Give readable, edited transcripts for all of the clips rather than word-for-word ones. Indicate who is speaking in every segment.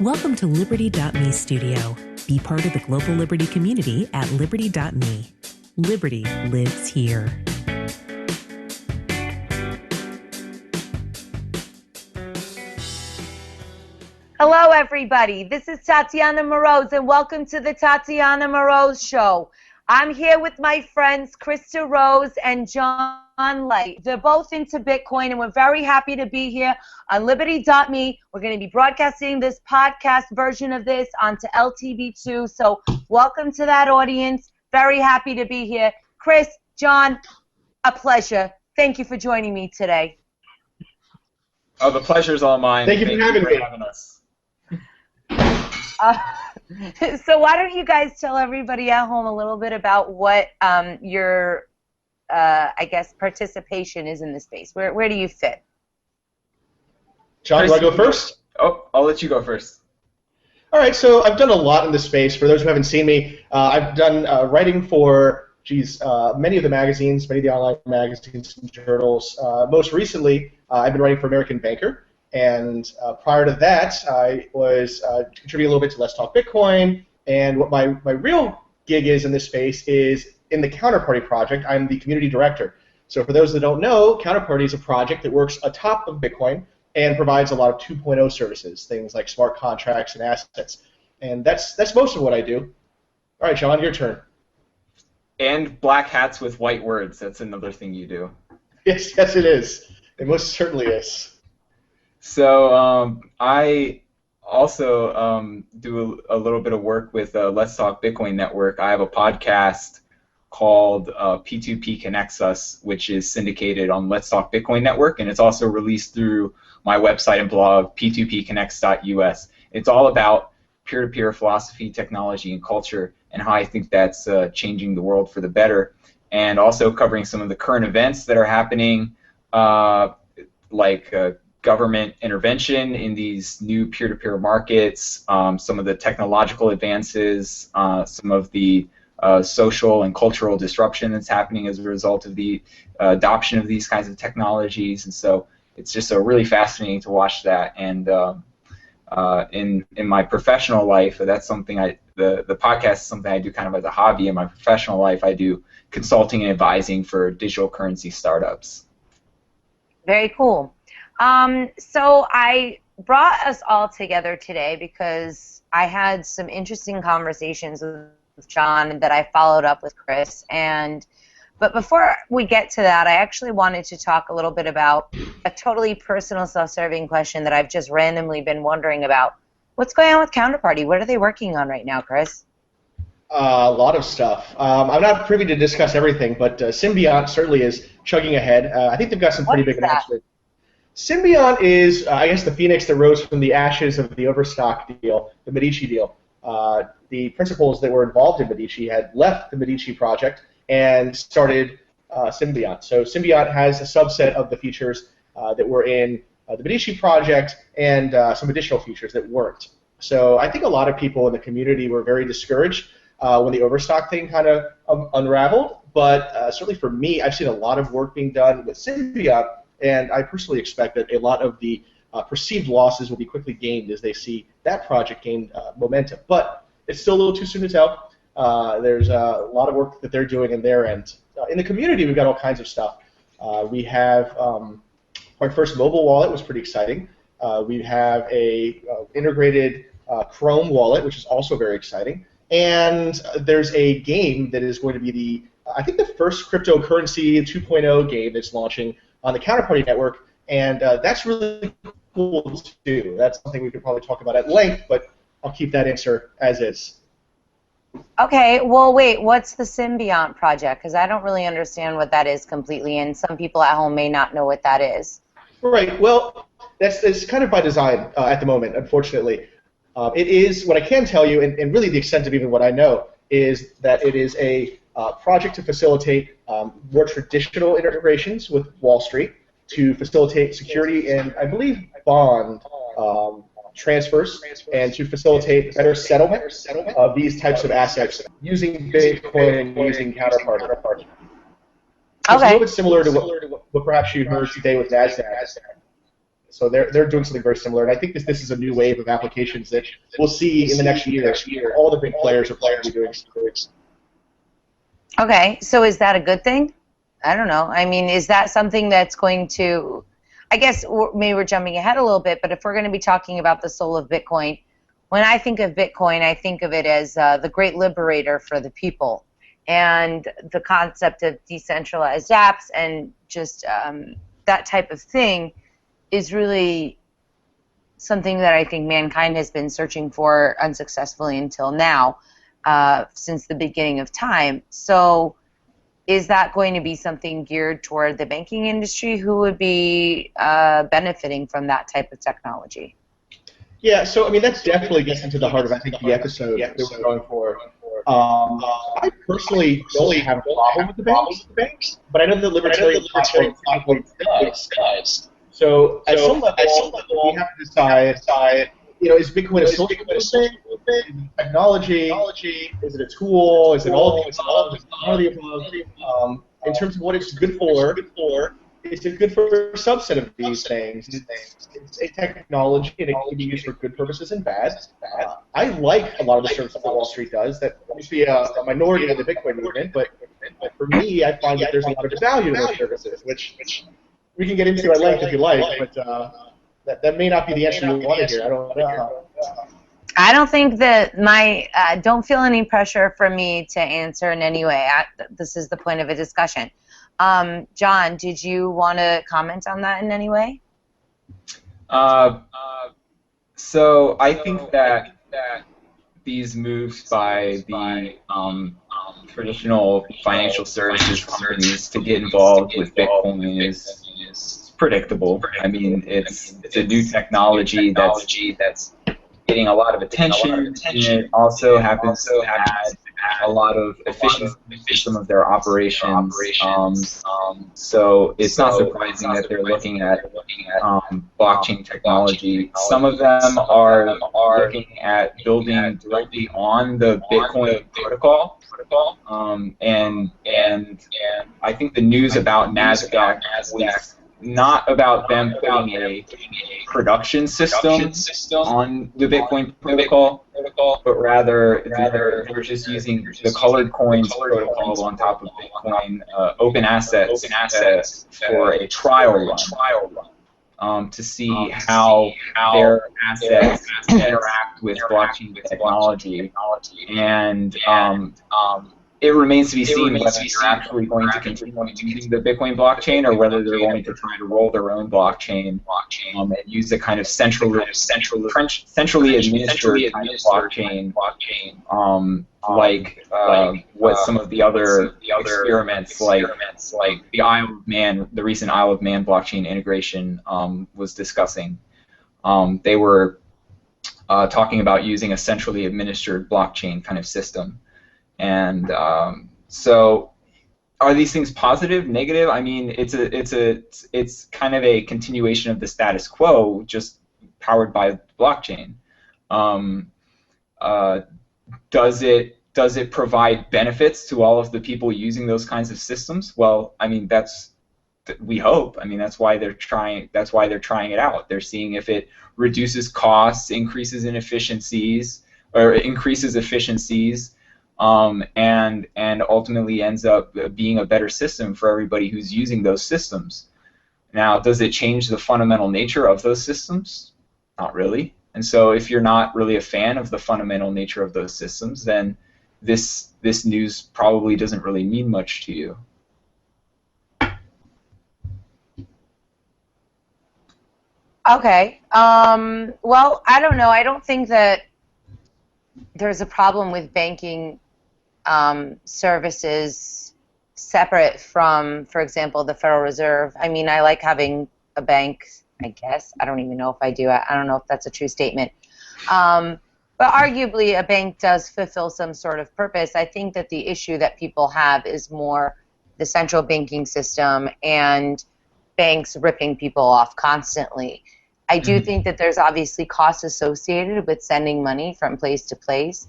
Speaker 1: Welcome to Liberty.me Studio. Be part of the global Liberty community at Liberty.me. Liberty lives here.
Speaker 2: Hello, everybody. This is Tatiana Moroz, and welcome to the Tatiana Moroz Show. I'm here with my friends Krista Rose and John Light. They're both into Bitcoin, and we're very happy to be here on Liberty.me. We're going to be broadcasting this podcast version of this onto LTV2, so welcome to that audience. Very happy to be here. Chris, John, a pleasure. Thank you for joining me today.
Speaker 3: Oh, the pleasure's all mine.
Speaker 4: Thank you for having
Speaker 3: us.
Speaker 2: So why don't you guys tell everybody at home a little bit about what your, I guess, participation is in the space. Where do you fit?
Speaker 4: John, do I go first?
Speaker 3: Oh, I'll let you go first.
Speaker 4: All right, so I've done a lot in this space. For those who haven't seen me, I've done writing for, many of the magazines, many of the online magazines and journals. Most recently, I've been writing for American Banker. And prior to that, I was contributing a little bit to Let's Talk Bitcoin. And what my real gig is in this space is in the Counterparty project. I'm the community director. So for those that don't know, Counterparty is a project that works atop of Bitcoin and provides a lot of 2.0 services, things like smart contracts and assets. And that's most of what I do. All right, John, your turn.
Speaker 3: And black hats with white words. That's another thing you do.
Speaker 4: Yes, it is. It most certainly is.
Speaker 3: So I also do a little bit of work with Let's Talk Bitcoin Network. I have a podcast called P2P Connects Us, which is syndicated on Let's Talk Bitcoin Network, and it's also released through my website and blog, p2pconnects.us. It's all about peer-to-peer philosophy, technology, and culture, and how I think that's changing the world for the better, and also covering some of the current events that are happening, like government intervention in these new peer-to-peer markets, some of the technological advances, some of the social and cultural disruption that's happening as a result of the adoption of these kinds of technologies. And so it's just really fascinating to watch that. And in my professional life, that's something the podcast is something I do kind of as a hobby. In my professional life, I do consulting and advising for digital currency startups.
Speaker 2: Very cool. So I brought us all together today because I had some interesting conversations with John that I followed up with Chris. But before we get to that, I actually wanted to talk a little bit about a totally personal, self-serving question that I've just randomly been wondering about. What's going on with Counterparty? What are they working on right now, Chris?
Speaker 4: A lot of stuff. I'm not privy to discuss everything, but Symbiont certainly is chugging ahead. I think they've got some pretty big announcements. Symbiont is, I guess, the phoenix that rose from the ashes of the Overstock deal, the Medici deal. The principals that were involved in Medici had left the Medici project and started Symbiont. So Symbiont has a subset of the features that were in the Medici project and some additional features that weren't. So I think a lot of people in the community were very discouraged when the Overstock thing kind of unraveled. But certainly for me, I've seen a lot of work being done with Symbiont. And I personally expect that a lot of the perceived losses will be quickly gained as they see that project gain momentum. But it's still a little too soon to tell. There's a lot of work that they're doing in their end. In the community, we've got all kinds of stuff. We have our first mobile wallet was pretty exciting. We have a integrated Chrome wallet, which is also very exciting. And there's a game that is going to be I think the first cryptocurrency 2.0 game that's launching on the Counterparty network, and that's really cool too. That's something we could probably talk about at length, but I'll keep that answer as is.
Speaker 2: Okay, well, wait, what's the Symbiont project? Because I don't really understand what that is completely, and some people at home may not know what that is.
Speaker 4: Right, well, that's kind of by design at the moment, unfortunately. It is, what I can tell you, and really the extent of even what I know, is that it is a project to facilitate more traditional integrations with Wall Street, to facilitate security and, I believe, bond transfers, and to facilitate better settlement of these types of assets using Bitcoin and using Counterparty. It's a little bit similar to what perhaps you heard today with NASDAQ. So they're doing something very similar, and I think this is a new wave of applications that we'll see in the next year. All the big players are probably doing.
Speaker 2: Okay, so is that a good thing? I don't know. I mean, is that something that's going to, I guess maybe we're jumping ahead a little bit, but if we're going to be talking about the soul of Bitcoin, when I think of Bitcoin, I think of it as the great liberator for the people. And the concept of decentralized apps and just that type of thing is really something that I think mankind has been searching for unsuccessfully until now, since the beginning of time. So is that going to be something geared toward the banking industry? Who would be benefiting from that type of technology?
Speaker 4: Yeah, so I mean that definitely gets into the heart of I think the episode that we're going for. I personally don't have a problem with the banks, but I know the libertarian platform does. So at some level, we have to decide, is Bitcoin a social movement? Technology? Is it a tool? Is it all of the above? In terms of what it's good for, is it good for a subset of these things? It's a technology, and it can be used for good purposes and bad. I like a lot of the services that Wall Street does. That might be a minority of the Bitcoin movement, but for me, I find that there's a lot of value in those services, which we can get into at length if you like, but that may not be the answer you want to hear. I don't know.
Speaker 2: I don't think that don't feel any pressure from me to answer in any way. This is the point of a discussion. John, did you want to comment on that in any way?
Speaker 3: So I think that these moves by the traditional financial services companies to get involved with Bitcoin is predictable. I mean, it's a new technology that's getting a lot of attention, and it also happens to add a lot of efficiency to some of their operations. So it's not surprising that they're looking at blockchain technology. Some of them are looking at building directly on the Bitcoin protocol. And I think the news about NASDAQ was not about them putting a production system on the Bitcoin protocol, but rather they're just using the colored coins protocol on top of Bitcoin open assets for a trial run to see how their assets interact with blockchain technology. And it remains to be seen whether they're actually going to continue using the Bitcoin blockchain or whether they're going to try to roll their own blockchain and use a kind of centrally administered kind of blockchain, like what some of the other experiments, like the recent Isle of Man blockchain integration was discussing. They were talking about using a centrally administered blockchain kind of system. And so, are these things positive, negative? I mean, it's kind of a continuation of the status quo, just powered by blockchain. Does it provide benefits to all of the people using those kinds of systems? Well, I mean, we hope. I mean, that's why they're trying it out. They're seeing if it reduces costs, increases efficiencies, and ultimately ends up being a better system for everybody who's using those systems. Now, does it change the fundamental nature of those systems? Not really. And so if you're not really a fan of the fundamental nature of those systems, then this news probably doesn't really mean much to you.
Speaker 2: Okay. Well, I don't know. I don't think that there's a problem with banking services separate from, for example, the Federal Reserve. I mean, I like having a bank, I guess. I don't even know if I do. I don't know if that's a true statement. But arguably, a bank does fulfill some sort of purpose. I think that the issue that people have is more the central banking system and banks ripping people off constantly. I do think that there's obviously costs associated with sending money from place to place,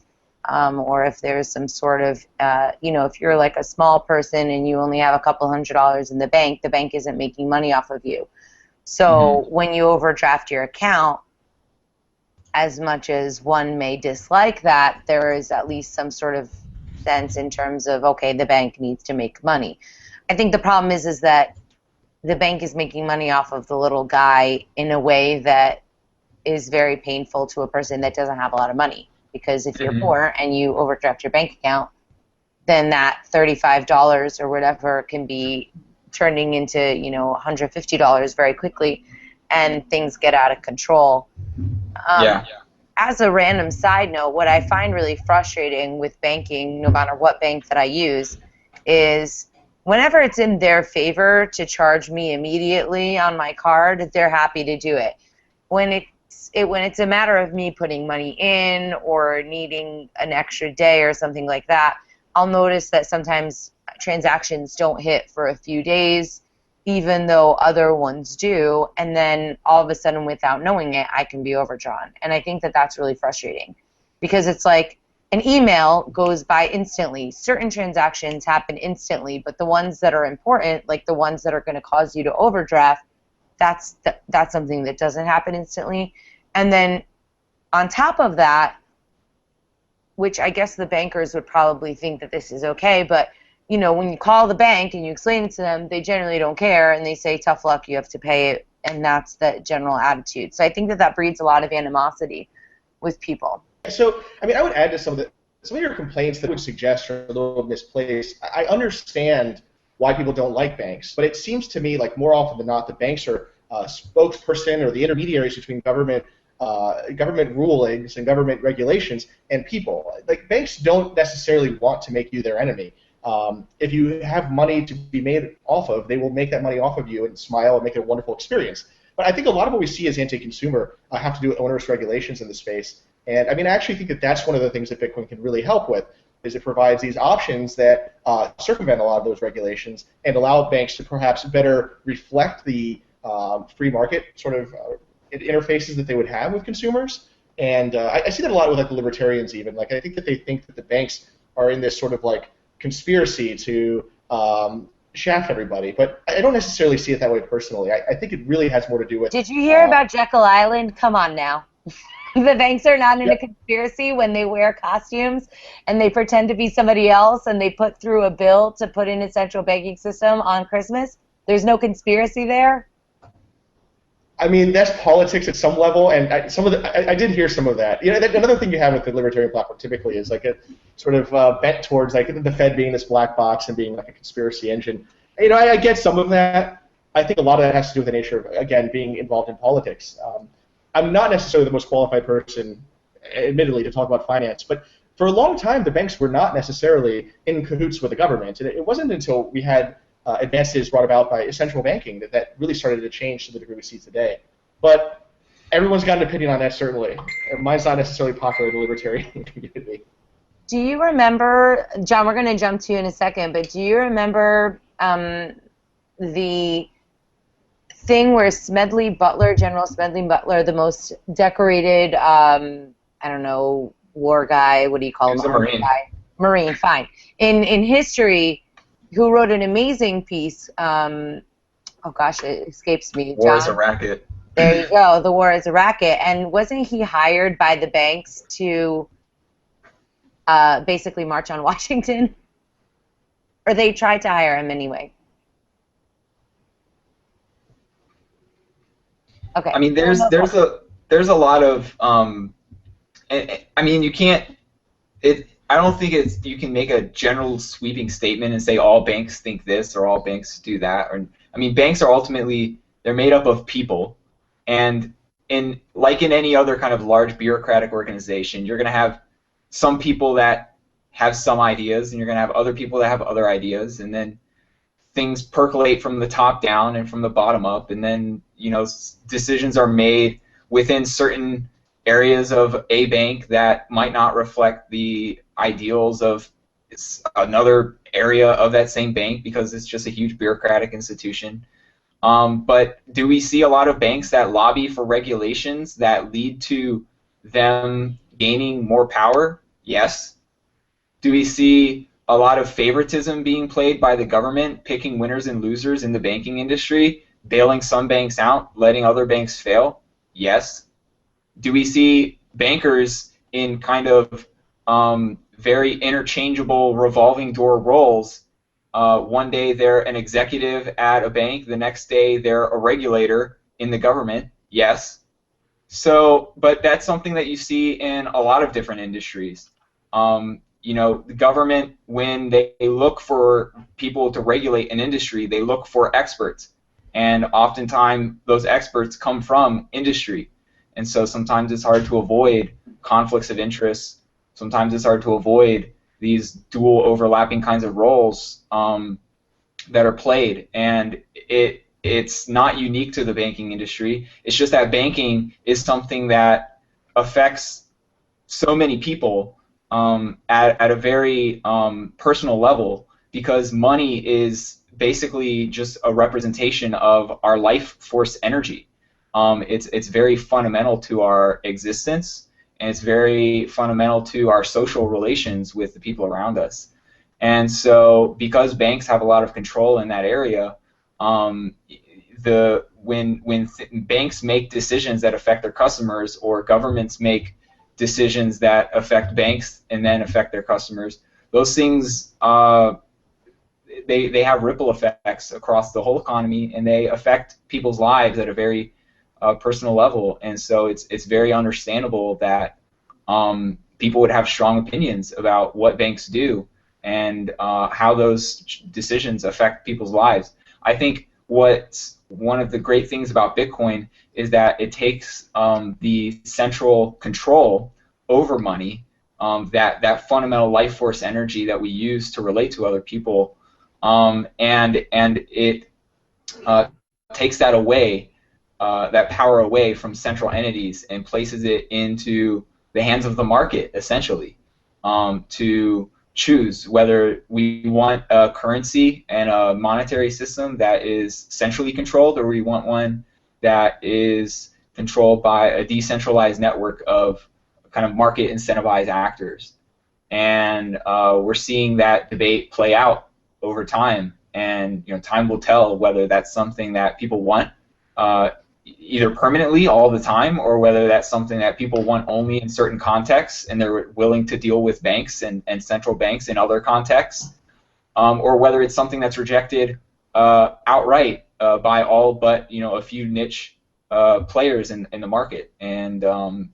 Speaker 2: or if there's some sort of, if you're like a small person and you only have a couple $100s in the bank isn't making money off of you. So when you overdraft your account, as much as one may dislike that, there is at least some sort of sense in terms of, okay, the bank needs to make money. I think the problem is that the bank is making money off of the little guy in a way that is very painful to a person that doesn't have a lot of money. Because if you're poor and you overdraft your bank account, then that $35 or whatever can be turning into, $150 very quickly, and things get out of control. As a random side note, what I find really frustrating with banking, no matter what bank that I use, is whenever it's in their favor to charge me immediately on my card, they're happy to do it. When it's a matter of me putting money in or needing an extra day or something like that, I'll notice that sometimes transactions don't hit for a few days, even though other ones do, and then all of a sudden, without knowing it, I can be overdrawn. And I think that that's really frustrating, because it's like an email goes by instantly. Certain transactions happen instantly, but the ones that are important, like the ones that are going to cause you to overdraft, that's something that doesn't happen instantly. And then on top of that, which I guess the bankers would probably think that this is okay, but when you call the bank and you explain it to them, they generally don't care, and they say, tough luck, you have to pay it, and that's the general attitude. So I think that breeds a lot of animosity with people.
Speaker 4: So, I would add to some of your complaints that would suggest are a little misplaced. I understand why people don't like banks, but it seems to me like more often than not, the banks are a spokesperson or the intermediaries between government rulings and government regulations and people. Like, banks don't necessarily want to make you their enemy. If you have money to be made off of, they will make that money off of you and smile and make it a wonderful experience. But I think a lot of what we see as anti-consumer have to do with onerous regulations in the space. And I actually think that that's one of the things that Bitcoin can really help with, is it provides these options that circumvent a lot of those regulations and allow banks to perhaps better reflect the free market sort of interfaces that they would have with consumers. And I see that a lot with the libertarians even. I think that they think that the banks are in this sort of conspiracy to shaft everybody, but I don't necessarily see it that way personally. I think it really has more to do with...
Speaker 2: Did you hear about Jekyll Island? Come on now. The banks are not in a conspiracy when they wear costumes and they pretend to be somebody else and they put through a bill to put in a central banking system on Christmas. There's no conspiracy there?
Speaker 4: That's politics at some level, and I did hear some of that. Another thing you have with the libertarian platform typically is a sort of bent towards the Fed being this black box and being a conspiracy engine. I get some of that. I think a lot of that has to do with the nature of, again, being involved in politics. I'm not necessarily the most qualified person, admittedly, to talk about finance, but for a long time the banks were not necessarily in cahoots with the government, and it wasn't until we had advances brought about by central banking that really started to change to the degree we see today. But everyone's got an opinion on that, certainly. Mine's not necessarily popular in the libertarian community.
Speaker 2: Do you remember, John, we're going to jump to you in a second, but do you remember the thing where General Smedley Butler, the most decorated, war guy, what do you call him?
Speaker 3: He was a Marine.
Speaker 2: Marine, fine. In history, who wrote an amazing piece, it escapes me.
Speaker 3: War
Speaker 2: John.
Speaker 3: is a racket.
Speaker 2: There you go, the war is a racket. And wasn't he hired by the banks to basically march on Washington? Or they tried to hire him anyway? Okay.
Speaker 3: There's a lot of you can't I don't think you can make a general sweeping statement and say all banks think this or all banks do that. Banks are ultimately, they're made up of people, and in any other kind of large bureaucratic organization, you're going to have some people that have some ideas, and you're going to have other people that have other ideas, and then things percolate from the top down and from the bottom up, and then decisions are made within certain areas of a bank that might not reflect the ideals of another area of that same bank because it's just a huge bureaucratic institution. But do we see a lot of banks that lobby for regulations that lead to them gaining more power? Yes. Do we see a lot of favoritism being played by the government, picking winners and losers in the banking industry bailing some banks out, letting other banks fail? Yes. Do we see bankers in kind of very interchangeable revolving door roles? One day they're an executive at a bank, the next day they're a regulator in the government. Yes. So, but that's something that you see in a lot of different industries. The government, when they look for people to regulate an industry, they look for experts. And oftentimes those experts come from industry. And so sometimes it's hard to avoid conflicts of interest. Sometimes it's hard to avoid these dual overlapping kinds of roles that are played. And it's not unique to the banking industry. It's just that banking is something that affects so many people at a very personal level, because money is basically just a representation of our life force energy. It's very fundamental to our existence, and it's very fundamental to our social relations with the people around us. And so, because banks have a lot of control in that area, when banks make decisions that affect their customers, or governments make decisions that affect banks and then affect their customers, those things they have ripple effects across the whole economy, and they affect people's lives at a very personal level. And so it's very understandable that people would have strong opinions about what banks do and how those decisions affect people's lives. I think what's one of the great things about Bitcoin is that it takes the central control over money, that fundamental life force energy that we use to relate to other people, and it takes that away, that power away from central entities, and places it into the hands of the market, essentially, to choose whether we want a currency and a monetary system that is centrally controlled, or we want one that is controlled by a decentralized network of kind of market incentivized actors. And we're seeing that debate play out over time, and time will tell whether that's something that people want either permanently all the time, or whether that's something that people want only in certain contexts, and they're willing to deal with banks and central banks in other contexts, or whether it's something that's rejected outright by all but a few niche players in the market. And I'm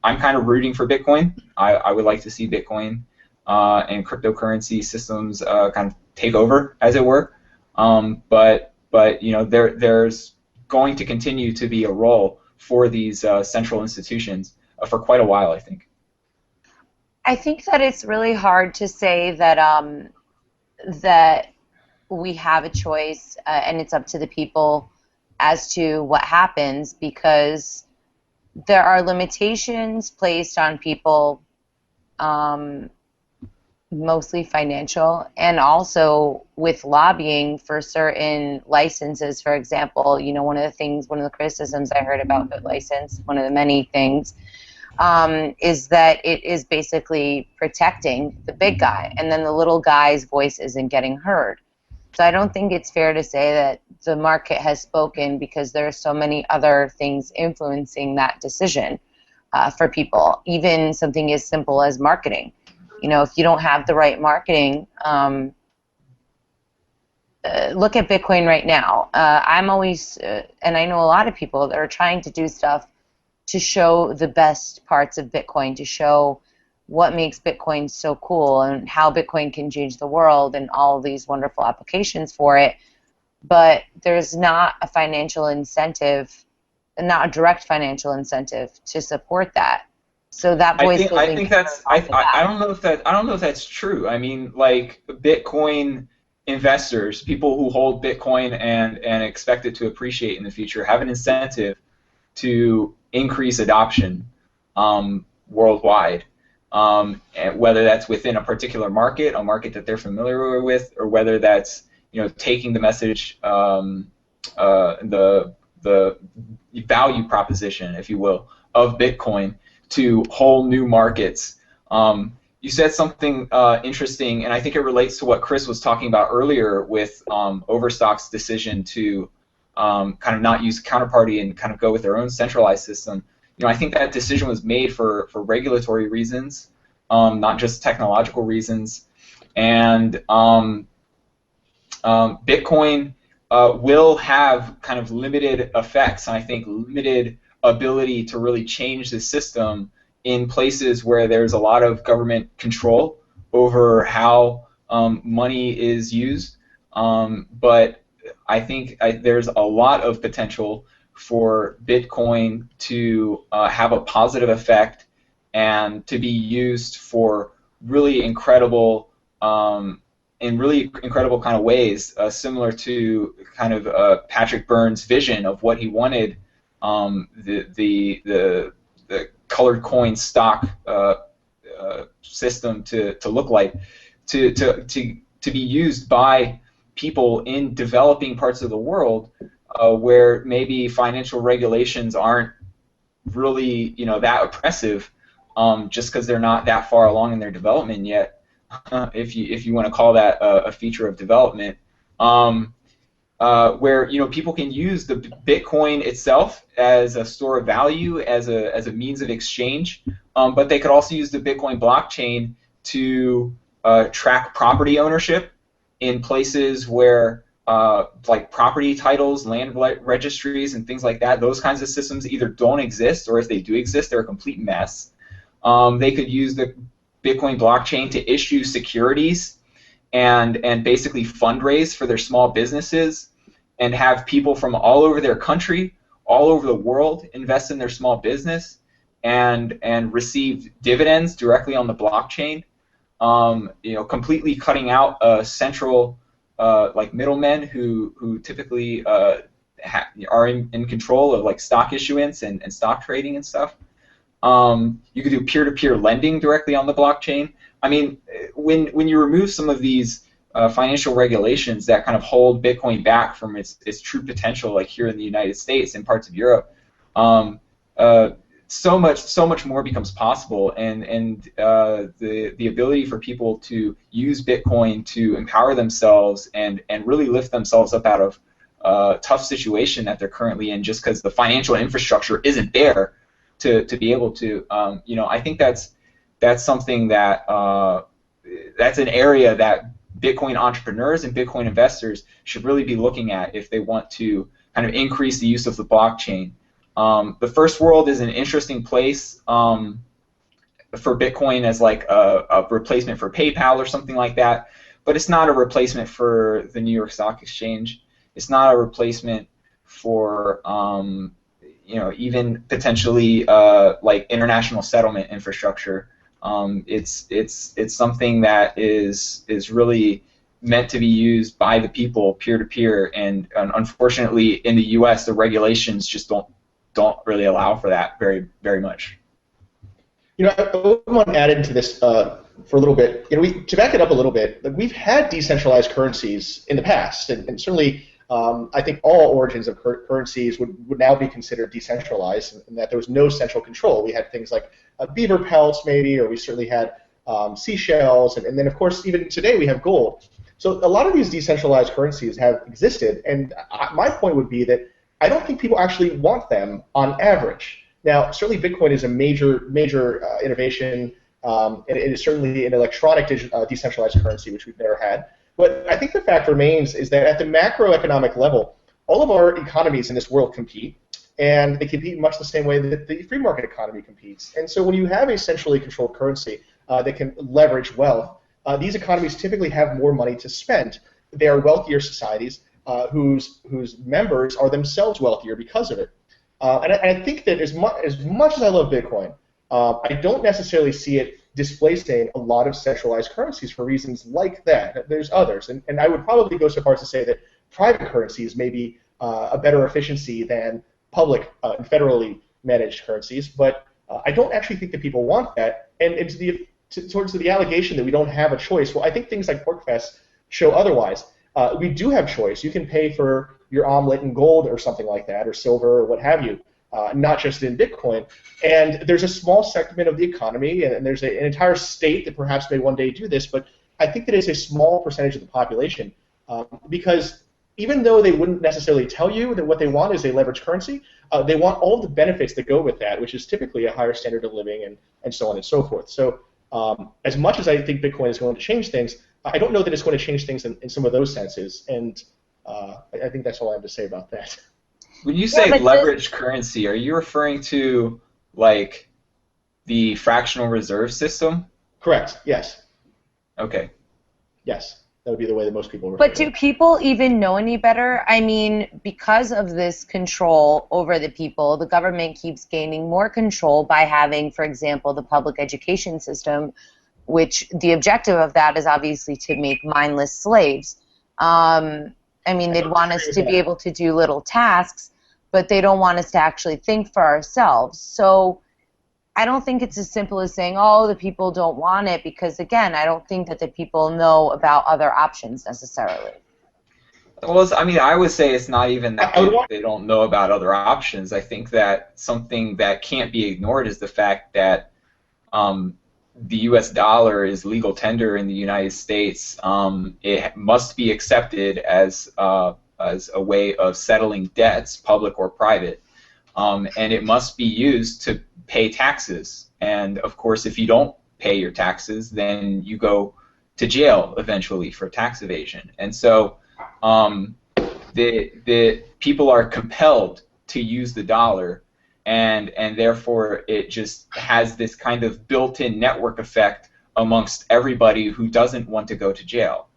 Speaker 3: kind of rooting for Bitcoin. I would like to see Bitcoin and cryptocurrency systems kind of take over, as it were. But there's going to continue to be a role for these central institutions for quite a while, I think.
Speaker 2: I think that it's really hard to say that that we have a choice and it's up to the people as to what happens, because there are limitations placed on people, mostly financial, and also with lobbying for certain licenses. For example, one of the criticisms I heard about the license, one of the many things, is that it is basically protecting the big guy, and then the little guy's voice isn't getting heard. So I don't think it's fair to say that the market has spoken, because there are so many other things influencing that decision for people, even something as simple as marketing. If you don't have the right marketing, look at Bitcoin right now. I'm always, and I know a lot of people that are trying to do stuff to show the best parts of Bitcoin, to show what makes Bitcoin so cool and how Bitcoin can change the world and all of these wonderful applications for it. But there's not a financial incentive, not a direct financial incentive to support that. So that voice
Speaker 3: I think that's I don't know if that's true. I mean, like, Bitcoin investors, people who hold Bitcoin and expect it to appreciate in the future, have an incentive to increase adoption worldwide, whether that's within a particular market, a market that they're familiar with, or whether that's taking the message, the value proposition, if you will, of Bitcoin to whole new markets. You said something interesting, and I think it relates to what Chris was talking about earlier with Overstock's decision to kind of not use counterparty and kind of go with their own centralized system. I think that decision was made for regulatory reasons, not just technological reasons. And Bitcoin will have kind of limited effects, and I think limited ability to really change the system in places where there's a lot of government control over how money is used. But I think there's a lot of potential for Bitcoin to have a positive effect and to be used for really incredible in really incredible kind of ways, similar to kind of Patrick Byrne's vision of what he wanted the colored coin stock system to look like, to be used by people in developing parts of the world where maybe financial regulations aren't really that oppressive, just because they're not that far along in their development yet. If you want to call that a feature of development, where people can use the Bitcoin itself as a store of value, as a means of exchange, but they could also use the Bitcoin blockchain to track property ownership in places where like property titles, land registries, and things like that. Those kinds of systems either don't exist, or if they do exist, they're a complete mess. They could use the Bitcoin blockchain to issue securities and basically fundraise for their small businesses, and have people from all over their country, all over the world, invest in their small business and receive dividends directly on the blockchain. Completely cutting out central like middlemen who typically are in control of like stock issuance and stock trading and stuff. You could do peer-to-peer lending directly on the blockchain. I mean, when you remove some of these financial regulations that kind of hold Bitcoin back from its true potential, like here in the United States and parts of Europe, so much more becomes possible, and the ability for people to use Bitcoin to empower themselves and really lift themselves up out of a tough situation that they're currently in, just because the financial infrastructure isn't there to be able to. I think that's something that that's an area that Bitcoin entrepreneurs and Bitcoin investors should really be looking at if they want to kind of increase the use of the blockchain. The first world is an interesting place for Bitcoin as like a replacement for PayPal or something like that, but it's not a replacement for the New York Stock Exchange. It's not a replacement for even potentially like international settlement infrastructure. It's something that is really meant to be used by the people peer to peer, and unfortunately in the U.S. the regulations just don't really allow for that very, very much.
Speaker 4: I want to add into this for a little bit. To back it up a little bit, we've had decentralized currencies in the past, and certainly I think all origins of currencies would now be considered decentralized, and that there was no central control. We had things like beaver pelts, maybe, or we certainly had seashells, and then of course even today we have gold. So a lot of these decentralized currencies have existed, and my point would be that I don't think people actually want them on average. Now, certainly Bitcoin is a major innovation. It is certainly an electronic decentralized currency, which we've never had. But I think the fact remains is that at the macroeconomic level, all of our economies in this world compete, and they compete much the same way that the free market economy competes. And so when you have a centrally controlled currency that can leverage wealth, these economies typically have more money to spend. They are wealthier societies whose members are themselves wealthier because of it. And I think that as much as I love Bitcoin, I don't necessarily see it displacing a lot of centralized currencies for reasons like that. There's others, and I would probably go so far as to say that private currencies may be a better efficiency than public and federally managed currencies, but I don't actually think that people want that. And towards the allegation that we don't have a choice, well, I think things like PorcFest show otherwise. We do have choice. You can pay for your omelet in gold or something like that, or silver, or what have you, not just in Bitcoin. And there's a small segment of the economy, and there's an entire state that perhaps may one day do this, but I think that it's a small percentage of the population because even though they wouldn't necessarily tell you that what they want is a leveraged currency, they want all the benefits that go with that, which is typically a higher standard of living and so on and so forth. So as much as I think Bitcoin is going to change things, I don't know that it's going to change things in some of those senses, and I think that's all I have to say about that.
Speaker 3: When you say leveraged currency, are you referring to like the fractional reserve system?
Speaker 4: Correct, yes.
Speaker 3: Okay.
Speaker 4: Yes. That would be the way that most people refer to it.
Speaker 2: But do people even know any better? I mean, because of this control over the people, the government keeps gaining more control by having, for example, the public education system, which the objective of that is obviously to make mindless slaves. I mean, they'd want us to be able to do little tasks, but they don't want us to actually think for ourselves. So I don't think it's as simple as saying, oh, the people don't want it, because, again, I don't think that the people know about other options necessarily.
Speaker 3: Well, I mean, I would say it's not even that they don't know about other options. I think that something that can't be ignored is the fact that the U.S. dollar is legal tender in the United States. It must be accepted as a way of settling debts, public or private, and it must be used to pay taxes. And of course, if you don't pay your taxes, then you go to jail eventually for tax evasion. And so the people are compelled to use the dollar, and therefore it just has this kind of built-in network effect amongst everybody who doesn't want to go to jail,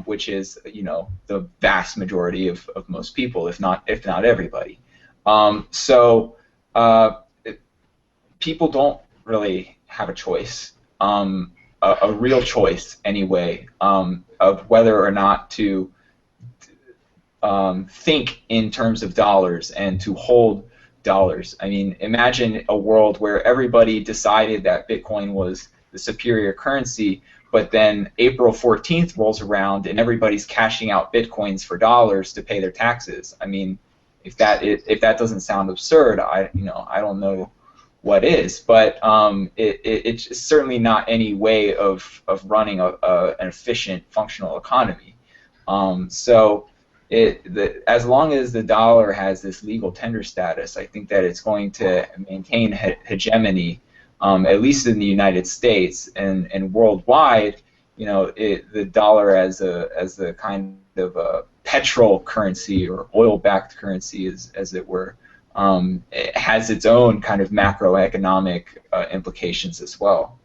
Speaker 3: which is, you know, the vast majority of most people, if not everybody. People don't really have a choice, a real choice anyway, of whether or not to think in terms of dollars and to hold dollars. I mean, imagine a world where everybody decided that Bitcoin was the superior currency, but then April 14th rolls around and everybody's cashing out Bitcoins for dollars to pay their taxes. I mean, if that doesn't sound absurd, I don't know what is, but it's certainly not any way of running an efficient, functional economy. As long as the dollar has this legal tender status, I think that it's going to maintain hegemony, at least in the United States, and worldwide. You know, the dollar as a kind of a petrol currency or oil-backed currency, as it were. It has its own kind of macroeconomic implications as well.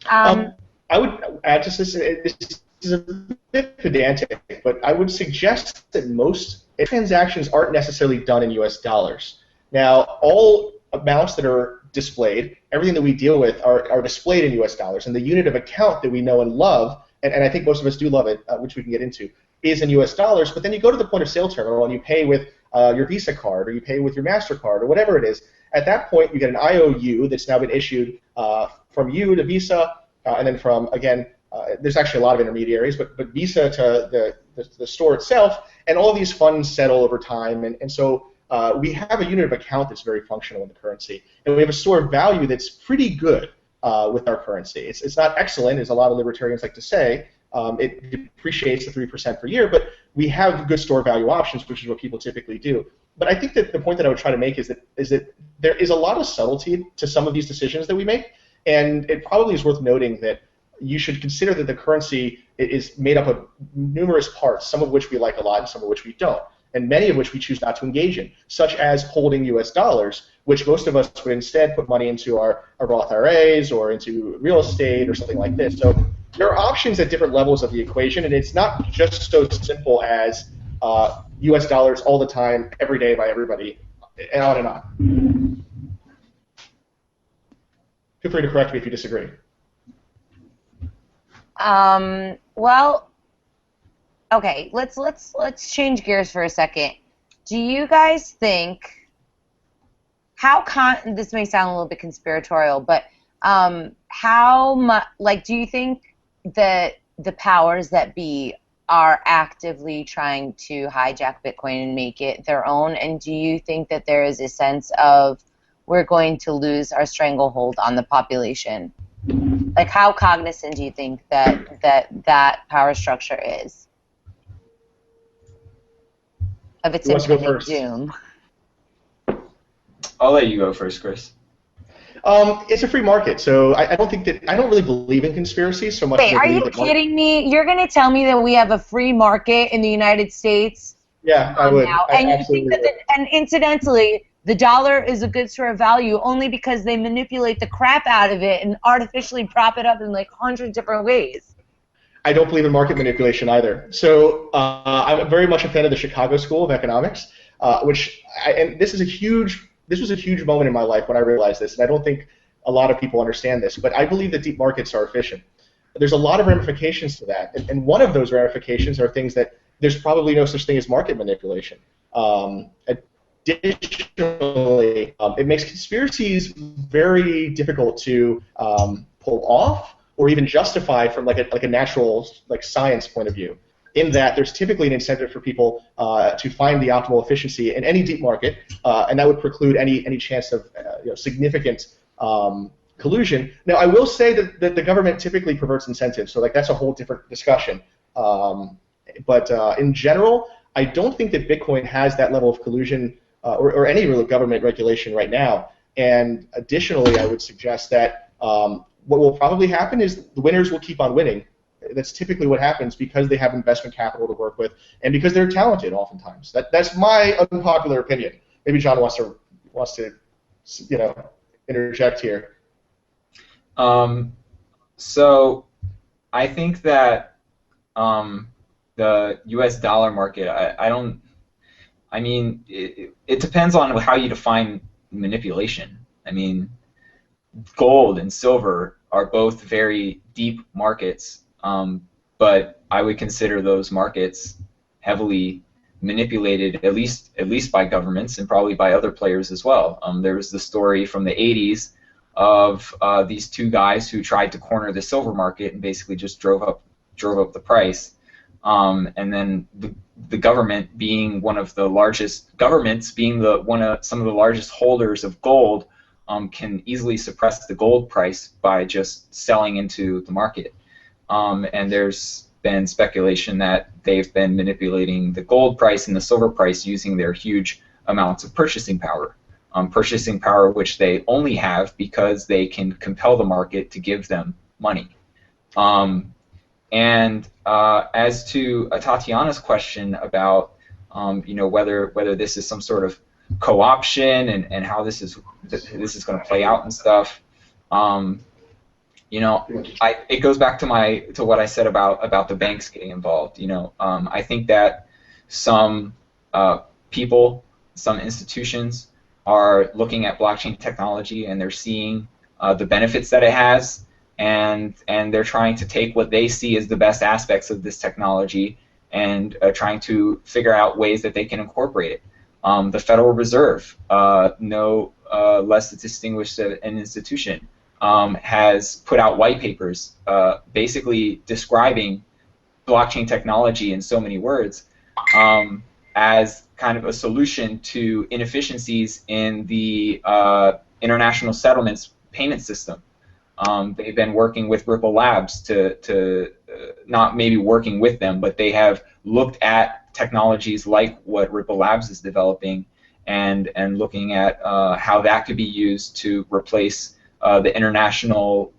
Speaker 4: I would add to this. This is a bit pedantic, but I would suggest that most transactions aren't necessarily done in U.S. dollars. Now, all amounts that are displayed, everything that we deal with, are displayed in U.S. dollars, and the unit of account that we know and love, and I think most of us do love it, which we can get into, is in U.S. dollars. But then you go to the point of sale terminal and you pay with your Visa card, or you pay with your MasterCard, or whatever it is. At that point, you get an IOU that's now been issued from you to Visa, and then from, again, there's actually a lot of intermediaries, but Visa to the store itself, and all of these funds settle over time. And so we have a unit of account that's very functional in the currency, and we have a store of value that's pretty good with our currency. It's not excellent, as a lot of libertarians like to say. It depreciates to 3% per year, but we have good store value options, which is what people typically do. But I think that the point that I would try to make is that there is a lot of subtlety to some of these decisions that we make, and it probably is worth noting that you should consider that the currency is made up of numerous parts, some of which we like a lot and some of which we don't, and many of which we choose not to engage in, such as holding U.S. dollars, which most of us would instead put money into our Roth IRAs or into real estate or something like this. So there are options at different levels of the equation, and it's not just so simple as U.S. dollars all the time, every day by everybody, and on and on. Feel free to correct me if you disagree.
Speaker 2: Well, okay, let's change gears for a second. Do you guys think this may sound a little bit conspiratorial, but how much, like, do you think that the powers that be are actively trying to hijack Bitcoin and make it their own? And do you think that there is a sense of we're going to lose our stranglehold on the population? Like, how cognizant do you think that power structure is? of its
Speaker 4: Who wants to go
Speaker 2: impending
Speaker 4: first?
Speaker 2: doom?
Speaker 3: I'll let you go first, Chris.
Speaker 4: It's a free market, so I don't really believe in conspiracies so much
Speaker 2: Wait,
Speaker 4: as I
Speaker 2: are
Speaker 4: believe
Speaker 2: you
Speaker 4: that
Speaker 2: kidding me? You're going to tell me that we have a free market in the United States?
Speaker 4: Yeah, I
Speaker 2: Come on
Speaker 4: would.
Speaker 2: now.
Speaker 4: I
Speaker 2: And you think
Speaker 4: absolutely
Speaker 2: that,
Speaker 4: would.
Speaker 2: and incidentally, the dollar is a good store of value only because they manipulate the crap out of it and artificially prop it up in like 100 different ways.
Speaker 4: I don't believe in market manipulation either. So I'm very much a fan of the Chicago School of Economics, and this was a huge moment in my life when I realized this, and I don't think a lot of people understand this, but I believe that deep markets are efficient. There's a lot of ramifications to that, and one of those ramifications are things that there's probably no such thing as market manipulation. Additionally, it makes conspiracies very difficult to pull off or even justify from like a natural science point of view. In that, there's typically an incentive for people to find the optimal efficiency in any deep market, and that would preclude any chance of significant collusion. Now, I will say that the government typically perverts incentives, so like that's a whole different discussion. But in general, I don't think that Bitcoin has that level of collusion or any real government regulation right now. And additionally, I would suggest that what will probably happen is the winners will keep on winning. That's typically what happens because they have investment capital to work with and because they're talented oftentimes. That's my unpopular opinion. Maybe John wants to interject here.
Speaker 3: So I think that the U.S. dollar market, it depends on how you define manipulation. I mean, gold and silver are both very deep markets, but I would consider those markets heavily manipulated, at least by governments and probably by other players as well. There was the story from the 80s of these two guys who tried to corner the silver market and basically just drove up the price. And then the government, being one of the largest governments, being some of the largest holders of gold, can easily suppress the gold price by just selling into the market. And there's been speculation that they've been manipulating the gold price and the silver price using their huge amounts of purchasing power which they only have because they can compel the market to give them money. And as to Tatiana's question about whether this is some sort of co-option and how this is going to play out and stuff, it goes back to what I said about the banks getting involved. I think that some people, some institutions are looking at blockchain technology and they're seeing the benefits that it has, and they're trying to take what they see as the best aspects of this technology and trying to figure out ways that they can incorporate it. The Federal Reserve, no less distinguished an institution, has put out white papers basically describing blockchain technology in so many words as kind of a solution to inefficiencies in the international settlements payment system. They've been working with Ripple Labs to not maybe working with them, but they have looked at technologies like what Ripple Labs is developing and looking at how that could be used to replace the international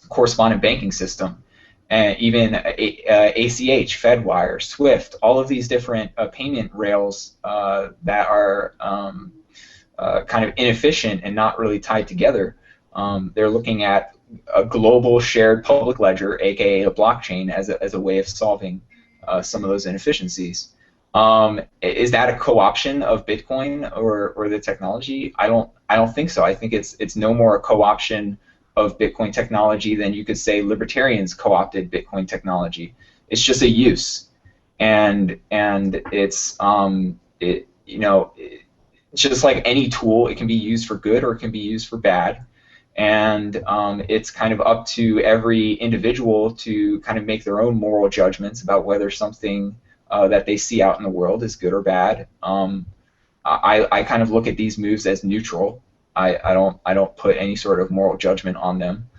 Speaker 3: correspondent banking system, and even ACH, Fedwire, Swift, all of these different payment rails that are kind of inefficient and not really tied together. They're looking at a global shared public ledger, aka a blockchain, as a way of solving some of those inefficiencies. Is that a co-option of Bitcoin or the technology? I don't think so. I think it's no more a co-option of Bitcoin technology than you could say libertarians co-opted Bitcoin technology. It's just a use, and it's just like any tool, it can be used for good or it can be used for bad. And it's kind of up to every individual to kind of make their own moral judgments about whether something that they see out in the world is good or bad. I kind of look at these moves as neutral. I don't put any sort of moral judgment on them.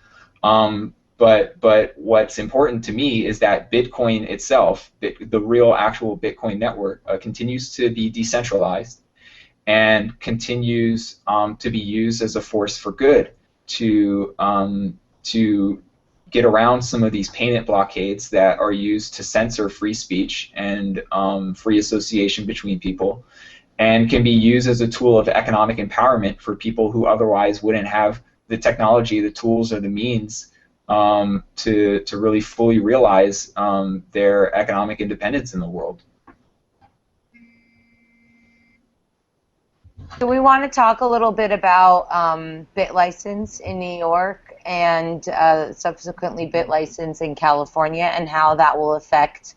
Speaker 3: But what's important to me is that Bitcoin itself, the real actual Bitcoin network, continues to be decentralized and continues to be used as a force for good to get around some of these payment blockades that are used to censor free speech and free association between people, and can be used as a tool of economic empowerment for people who otherwise wouldn't have the technology, the tools, or the means to really fully realize their economic independence in the world.
Speaker 2: So we want to talk a little bit about BitLicense in New York and subsequently BitLicense in California, and how that will affect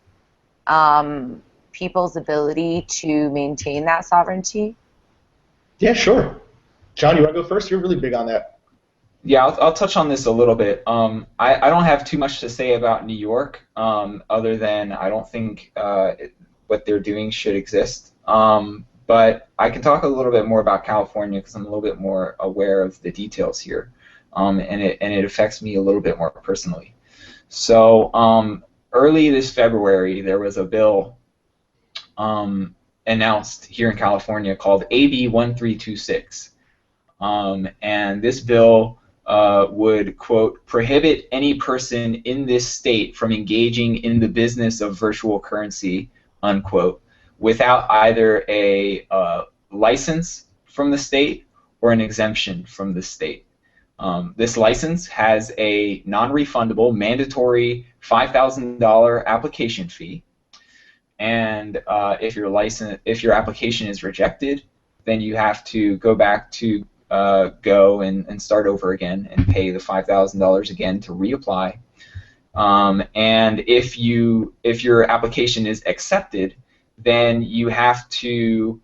Speaker 2: people's ability to maintain that sovereignty.
Speaker 4: Yeah, sure. John, you want to go first? You're really big on that.
Speaker 3: Yeah, I'll touch on this a little bit. I don't have too much to say about New York, other than I don't think what they're doing should exist. But I can talk a little bit more about California because I'm a little bit more aware of the details here, and it affects me a little bit more personally. So early this February, there was a bill announced here in California called AB 1326, and this bill would, quote, prohibit any person in this state from engaging in the business of virtual currency, unquote, without either a license from the state or an exemption from the state. This license has a non-refundable, mandatory $5,000 application fee, and if your application is rejected, then you have to go back to Go and start over again and pay the $5,000 again to reapply. And if your application is accepted, then you have to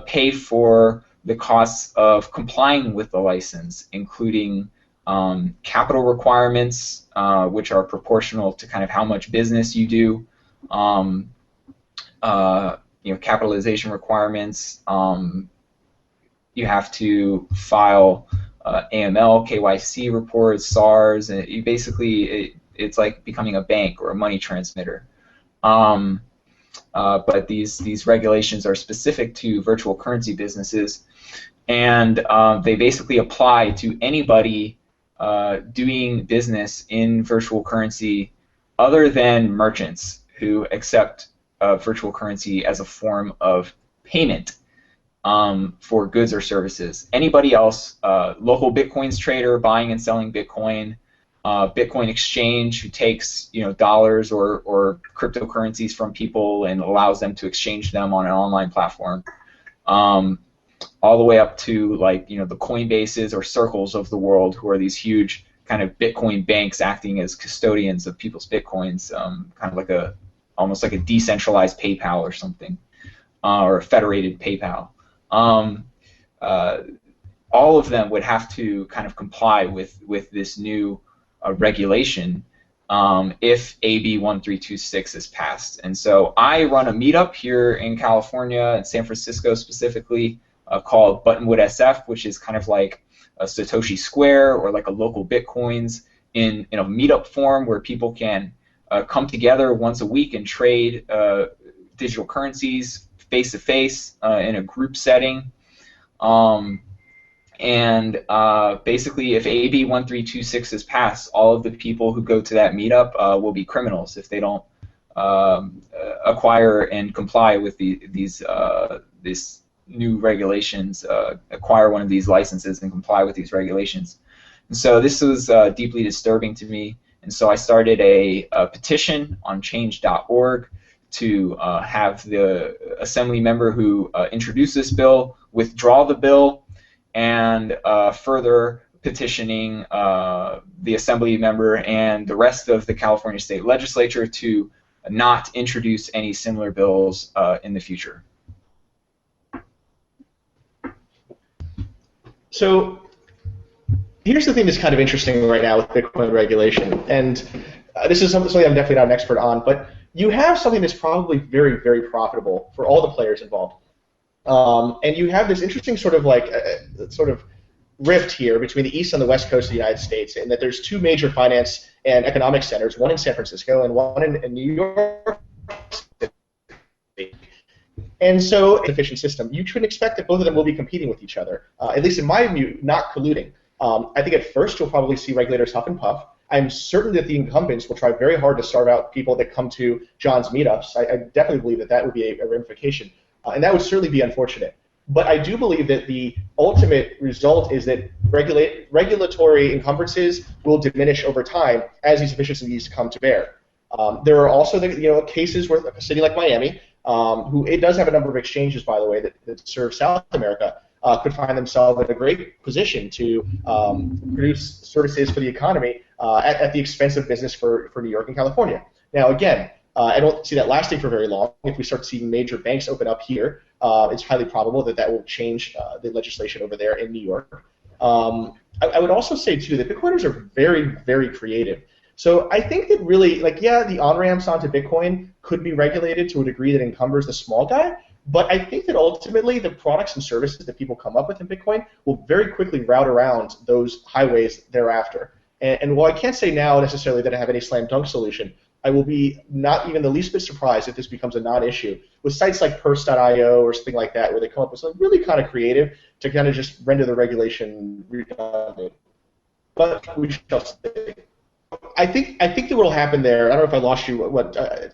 Speaker 3: pay for the costs of complying with the license, including capital requirements, which are proportional to kind of how much business you do, capitalization requirements. You have to file AML, KYC reports, SARS, and you basically it's like becoming a bank or a money transmitter. But these regulations are specific to virtual currency businesses, and they basically apply to anybody doing business in virtual currency other than merchants who accept virtual currency as a form of payment for goods or services. Anybody else, local Bitcoins trader buying and selling Bitcoin, Bitcoin exchange who takes dollars or cryptocurrencies from people and allows them to exchange them on an online platform, all the way up to the Coinbases or Circles of the world, who are these huge kind of Bitcoin banks acting as custodians of people's Bitcoins, kind of like almost like a decentralized PayPal or something, or a federated PayPal. All of them would have to kind of comply with this new regulation if AB 1326 is passed. And so I run a meetup here in California, in San Francisco specifically, called Buttonwood SF, which is kind of like a Satoshi Square or like a local Bitcoins in a meetup form where people can come together once a week and trade digital currencies face-to-face in a group setting. Basically, if AB 1326 is passed, all of the people who go to that meetup will be criminals if they don't acquire and comply with these new regulations, acquire one of these licenses and comply with these regulations. And so this was deeply disturbing to me, and so I started a petition on change.org to have the assembly member who introduced this bill withdraw the bill, and further petitioning the assembly member and the rest of the California State Legislature to not introduce any similar bills in the future.
Speaker 4: So here's the thing that's kind of interesting right now with Bitcoin regulation, and this is something I'm definitely not an expert on, but you have something that's probably very, very profitable for all the players involved. And you have this interesting sort of rift here between the east and the west coast of the United States, in that there's two major finance and economic centers, one in San Francisco and one in New York City. And so, an efficient system, you can expect that both of them will be competing with each other, at least in my view, not colluding. I think at first you'll probably see regulators huff and puff. I'm certain that the incumbents will try very hard to starve out people that come to John's meetups. I definitely believe that that would be a ramification, and that would certainly be unfortunate. But I do believe that the ultimate result is that regulatory encumbrances will diminish over time as these efficiencies come to bear. There are also cases where a city like Miami, who it does have a number of exchanges, by the way, that serve South America, could find themselves in a great position to produce services for the economy at the expense of business for New York and California. Now, again, I don't see that lasting for very long. If we start seeing major banks open up here, it's highly probable that that will change the legislation over there in New York. I would also say, too, that Bitcoiners are very, very creative. So I think that really, the on-ramps onto Bitcoin could be regulated to a degree that encumbers the small guy, but I think that ultimately the products and services that people come up with in Bitcoin will very quickly route around those highways thereafter. And while I can't say now necessarily that I have any slam dunk solution, I will be not even the least bit surprised if this becomes a non-issue with sites like Purse.io or something like that, where they come up with something really kind of creative to kind of just render the regulation redundant. But we shall see. I think that what will happen there, I don't know if I lost you,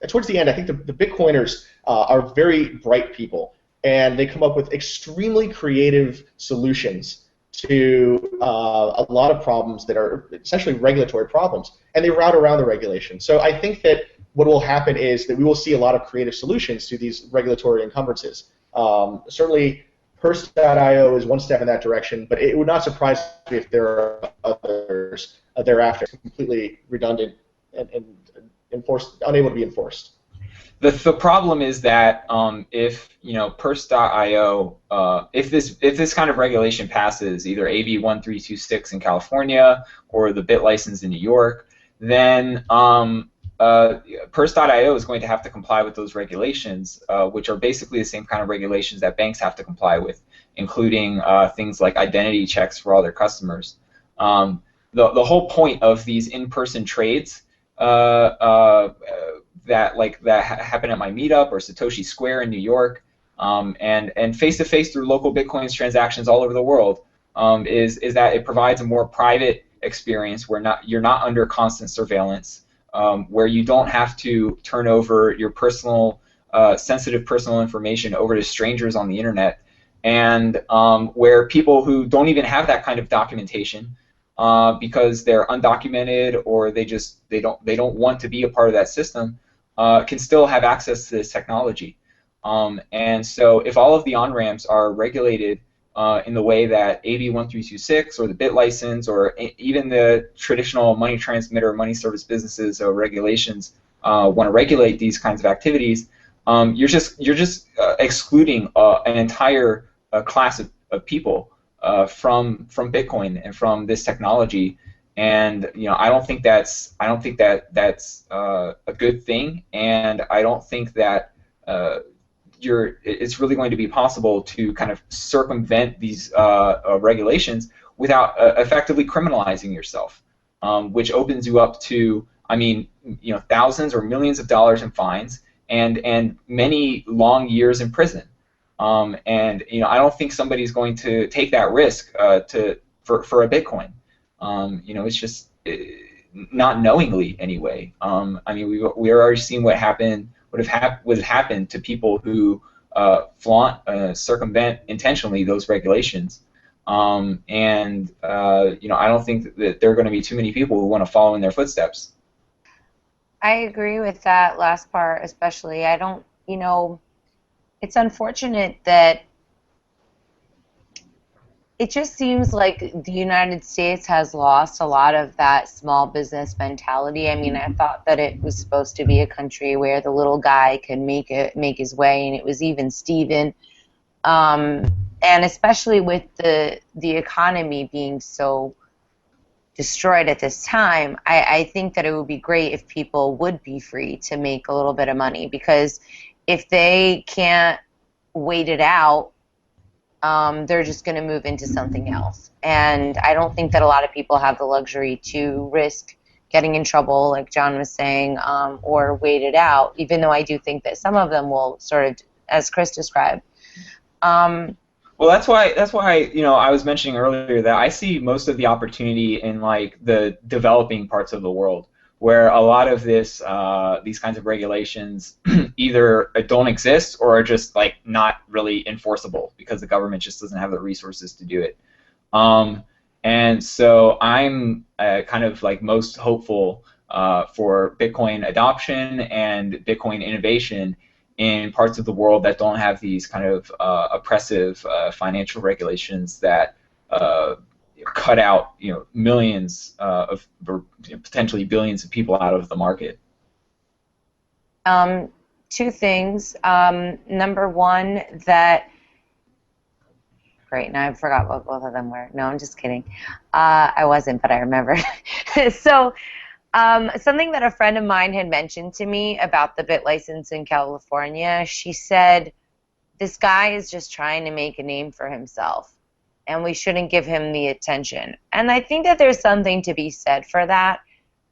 Speaker 4: towards the end, I think the Bitcoiners are very bright people, and they come up with extremely creative solutions to a lot of problems that are essentially regulatory problems, and they route around the regulation. So I think that what will happen is that we will see a lot of creative solutions to these regulatory encumbrances. Certainly, Purse.io is one step in that direction, but it would not surprise me if there are others thereafter, completely redundant and enforced, unable to be enforced.
Speaker 3: The problem is that if Purse.io, if this kind of regulation passes, either AB 1326 in California or the Bit license in New York, then Purse.io is going to have to comply with those regulations, which are basically the same kind of regulations that banks have to comply with, including things like identity checks for all their customers. The whole point of these in-person trades that happen at my meetup or Satoshi Square in New York, and face-to-face through local Bitcoin transactions all over the world, is that it provides a more private experience where you're not under constant surveillance, where you don't have to turn over your personal, sensitive personal information over to strangers on the internet, and where people who don't even have that kind of documentation, because they're undocumented or they don't want to be a part of that system, can still have access to this technology. And so if all of the on-ramps are regulated in the way that AB 1326 or the Bit license or even the traditional money transmitter, money service businesses regulations want to regulate these kinds of activities, you're just excluding an entire class of people from Bitcoin and from this technology. And I don't think that's a good thing, and I don't think that it's really going to be possible to kind of circumvent these regulations without effectively criminalizing yourself, which opens you up to, thousands or millions of dollars in fines and many long years in prison. And I don't think somebody's going to take that risk for a Bitcoin. It's just not knowingly anyway. We already seen what would have happened to people who flaunt, circumvent intentionally those regulations. I don't think that there are going to be too many people who want to follow in their footsteps.
Speaker 2: I agree with that last part, especially. I don't, it's unfortunate that it just seems like the United States has lost a lot of that small business mentality. I thought that it was supposed to be a country where the little guy could make his way, and it was even Steven. And especially with the economy being so destroyed at this time, I think that it would be great if people would be free to make a little bit of money, because if they can't wait it out they're just going to move into something else. And I don't think that a lot of people have the luxury to risk getting in trouble, like John was saying, or wait it out, even though I do think that some of them will sort of, as Chris described.
Speaker 3: Well, that's why I was mentioning earlier that I see most of the opportunity in like the developing parts of the world, where a lot of these kinds of regulations either don't exist or are just like not really enforceable because the government just doesn't have the resources to do it. And so I'm kind of like most hopeful for Bitcoin adoption and Bitcoin innovation in parts of the world that don't have these kind of oppressive financial regulations that cut out millions of or potentially billions of people out of the market.
Speaker 2: Two things. Number one, that great. Now I forgot what both of them were. No, I'm just kidding. I wasn't, but I remember. So. Something that a friend of mine had mentioned to me about the bit license in California, she said, this guy is just trying to make a name for himself, and we shouldn't give him the attention. And I think that there's something to be said for that.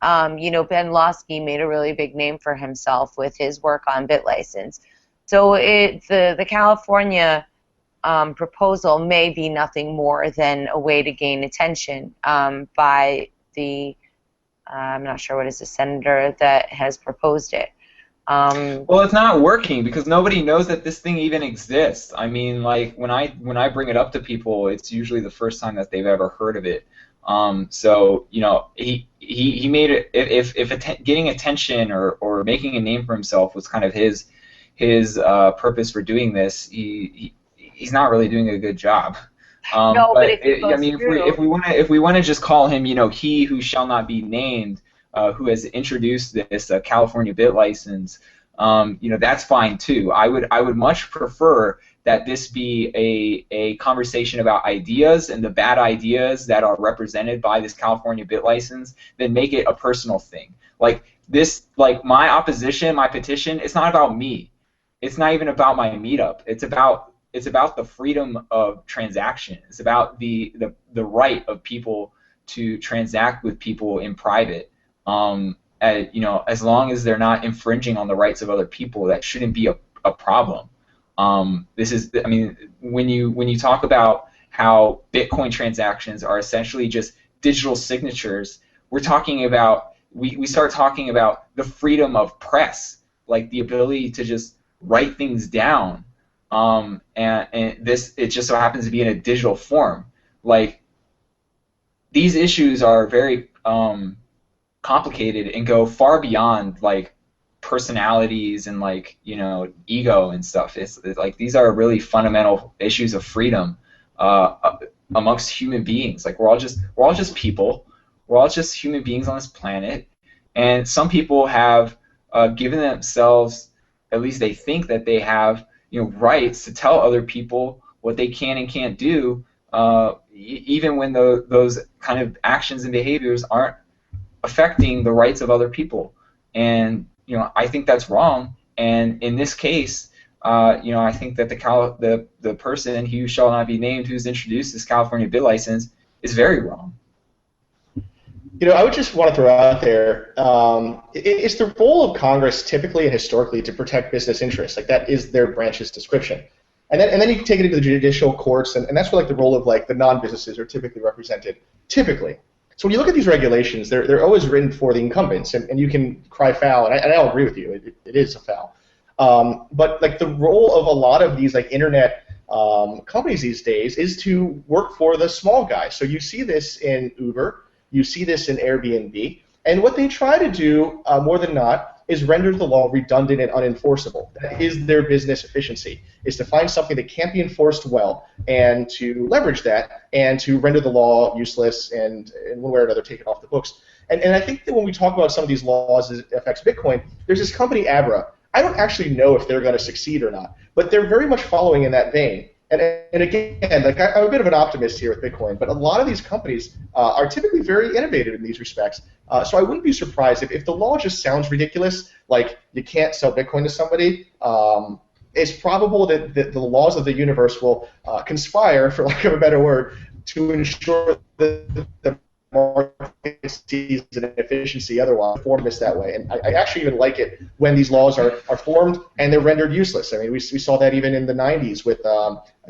Speaker 2: Ben Losky made a really big name for himself with his work on bit license. So the California proposal may be nothing more than a way to gain attention by the I'm not sure what is the senator that has proposed it.
Speaker 3: Well, it's not working because nobody knows that this thing even exists. I mean, like when I bring it up to people, it's usually the first time that they've ever heard of it. So he made it. If getting attention or making a name for himself was kind of his purpose for doing this, he's not really doing a good job.
Speaker 2: No, but
Speaker 3: if we want to just call him, he who shall not be named, who has introduced this California bit license, that's fine too. I would much prefer that this be a conversation about ideas and the bad ideas that are represented by this California bit license than make it a personal thing. Like this, like my opposition, my petition, it's not about me. It's not even about my meetup. It's about the freedom of transaction. It's about the right of people to transact with people in private. As long as they're not infringing on the rights of other people, that shouldn't be a problem. When you talk about how Bitcoin transactions are essentially just digital signatures, we start talking about the freedom of press, like the ability to just write things down. And this, it just so happens to be in a digital form. Like, these issues are very complicated and go far beyond like personalities and like ego and stuff. It's like these are really fundamental issues of freedom amongst human beings. Like we're all just people. We're all just human beings on this planet, and some people have given themselves, at least they think that they have, rights to tell other people what they can and can't do, even when those kind of actions and behaviors aren't affecting the rights of other people. And I think that's wrong. And in this case, I think that the person who shall not be named who's introduced this California bit license is very wrong.
Speaker 4: I would just want to throw out there, it's the role of Congress typically and historically to protect business interests. Like that is their branch's description. And then you can take it into the judicial courts, and that's where like the role of like the non-businesses are typically represented. Typically. So when you look at these regulations, they're always written for the incumbents, and you can cry foul, and I'll agree with you, it is a foul. But like the role of a lot of these like internet companies these days is to work for the small guy. So you see this in Uber. You see this in Airbnb, and what they try to do, more than not, is render the law redundant and unenforceable. That is their business efficiency, is to find something that can't be enforced well and to leverage that and to render the law useless and in one way or another take it off the books. And I think that when we talk about some of these laws as it affects Bitcoin, there's this company, Abra. I don't actually know if they're going to succeed or not, but they're very much following in that vein. And again, like I'm a bit of an optimist here with Bitcoin, but a lot of these companies are typically very innovative in these respects. So I wouldn't be surprised if the law just sounds ridiculous, like you can't sell Bitcoin to somebody, it's probable that the laws of the universe will conspire, for lack of a better word, to ensure that the market sees an efficiency otherwise formed this that way. And I actually even like it when these laws are formed and they're rendered useless. I mean, we saw that even in the 90s with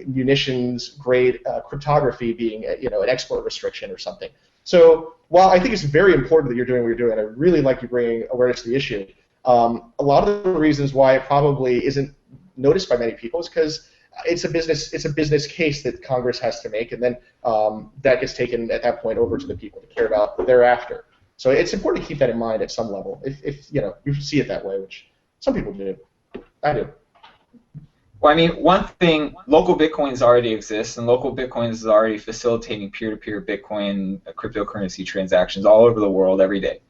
Speaker 4: munitions-grade cryptography being an export restriction or something. So while I think it's very important that you're doing what you're doing, and I really like you bringing awareness to the issue, a lot of the reasons why it probably isn't noticed by many people is because it's a business case that Congress has to make, and then that gets taken at that point over to the people to care about thereafter. So it's important to keep that in mind at some level, if you see it that way, which some people do. I do.
Speaker 3: Well, I mean, one thing, local Bitcoins already exist, and local Bitcoins is already facilitating peer-to-peer Bitcoin cryptocurrency transactions all over the world every day.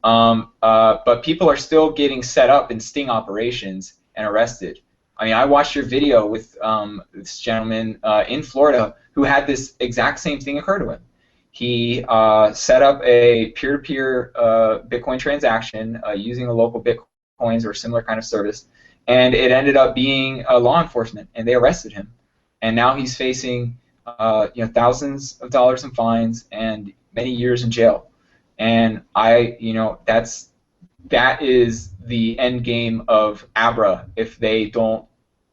Speaker 3: But people are still getting set up in sting operations and arrested. I mean, I watched your video with this gentleman in Florida who had this exact same thing occur to him. He set up a peer-to-peer Bitcoin transaction using a local Bitcoins or similar kind of service, and it ended up being law enforcement, and they arrested him. And now he's facing thousands of dollars in fines and many years in jail. And that is the end game of ABRA if they don't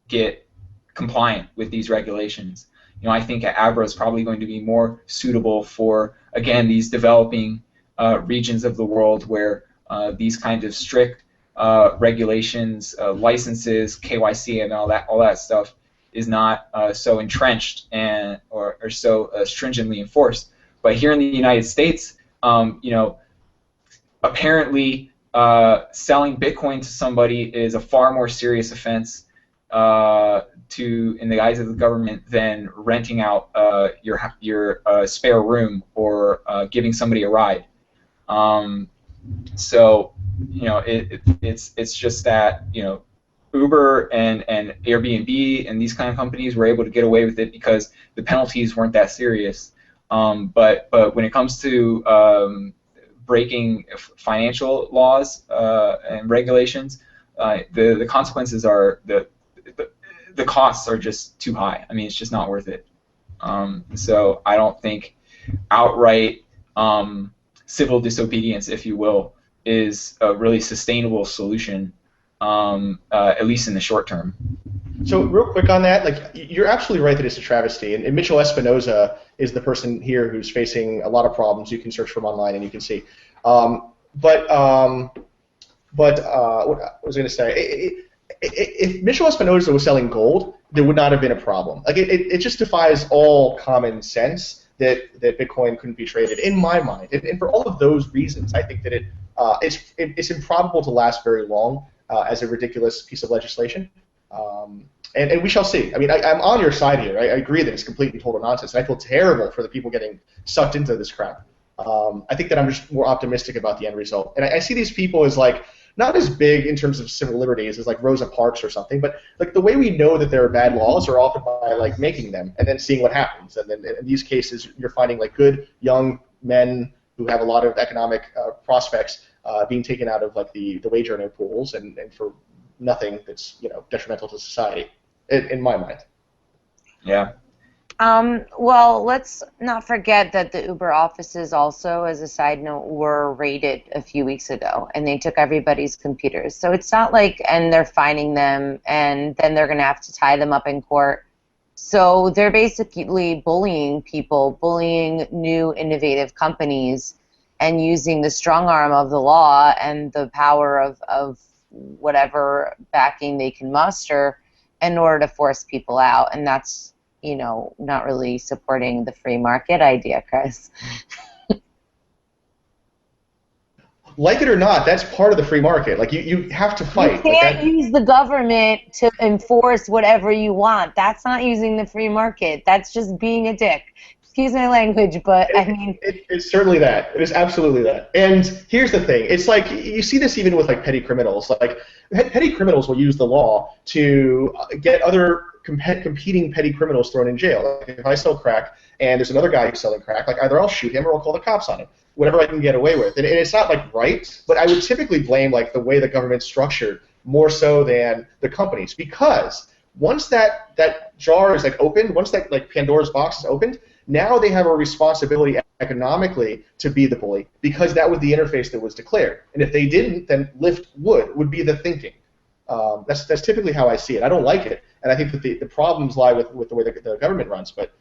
Speaker 3: get compliant with these regulations. I think ABRA is probably going to be more suitable for, again, these developing regions of the world where these kinds of strict regulations, licenses, KYC, and all that stuff is not so entrenched and or so stringently enforced. But here in the United States, apparently selling Bitcoin to somebody is a far more serious offense in the eyes of the government than renting out your spare room or giving somebody a ride. So it's just that Uber and Airbnb and these kind of companies were able to get away with it because the penalties weren't that serious. But when it comes to breaking financial laws and regulations, the consequences are the costs are just too high. I mean, it's just not worth it. So I don't think outright civil disobedience, if you will, is a really sustainable solution, at least in the short term.
Speaker 4: So real quick on that, you're absolutely right that it's a travesty, and Mitchell Espinoza is the person here who's facing a lot of problems. You can search for him online and you can see. What I was going to say, if Mitchell Espinoza was selling gold, there would not have been a problem. It just defies all common sense that Bitcoin couldn't be traded, in my mind. And for all of those reasons, I think that it's improbable to last very long as a ridiculous piece of legislation. And we shall see. I mean, I'm on your side here. I agree that it's complete and total nonsense. And I feel terrible for the people getting sucked into this crap. I think that I'm just more optimistic about the end result. And I see these people as not as big in terms of civil liberties as Rosa Parks or something, but the way we know that there are bad laws are often by making them and then seeing what happens. And then in these cases, you're finding good young men who have a lot of economic prospects being taken out of the wage earner pools and for nothing that's detrimental to society, in my mind.
Speaker 3: Yeah.
Speaker 2: Well, let's not forget that the Uber offices also, as a side note, were raided a few weeks ago, and they took everybody's computers. So it's not and they're fining them, and then they're going to have to tie them up in court. So they're basically bullying people, bullying new innovative companies, and using the strong arm of the law and the power of whatever backing they can muster in order to force people out. And that's not really supporting the free market idea, Chris.
Speaker 4: Like it or not, that's part of the free market. You have to fight.
Speaker 2: You can't use the government to enforce whatever you want. That's not using the free market. That's just being a dick. Excuse my language, but I mean...
Speaker 4: It's certainly that. It is absolutely that. And here's the thing. It's you see this even with petty criminals. Petty criminals will use the law to get other competing petty criminals thrown in jail. If I sell crack and there's another guy who's selling crack, either I'll shoot him or I'll call the cops on him. Whatever I can get away with. And it's not right, but I would typically blame the way the government's structured more so than the companies, because once that jar is like opened, once that like Pandora's box is opened, now they have a responsibility economically to be the bully, because that was the interface that was declared. And if they didn't, then Lyft would be the thinking. That's typically how I see it. I don't like it, and I think that the problems lie with the way the government runs, but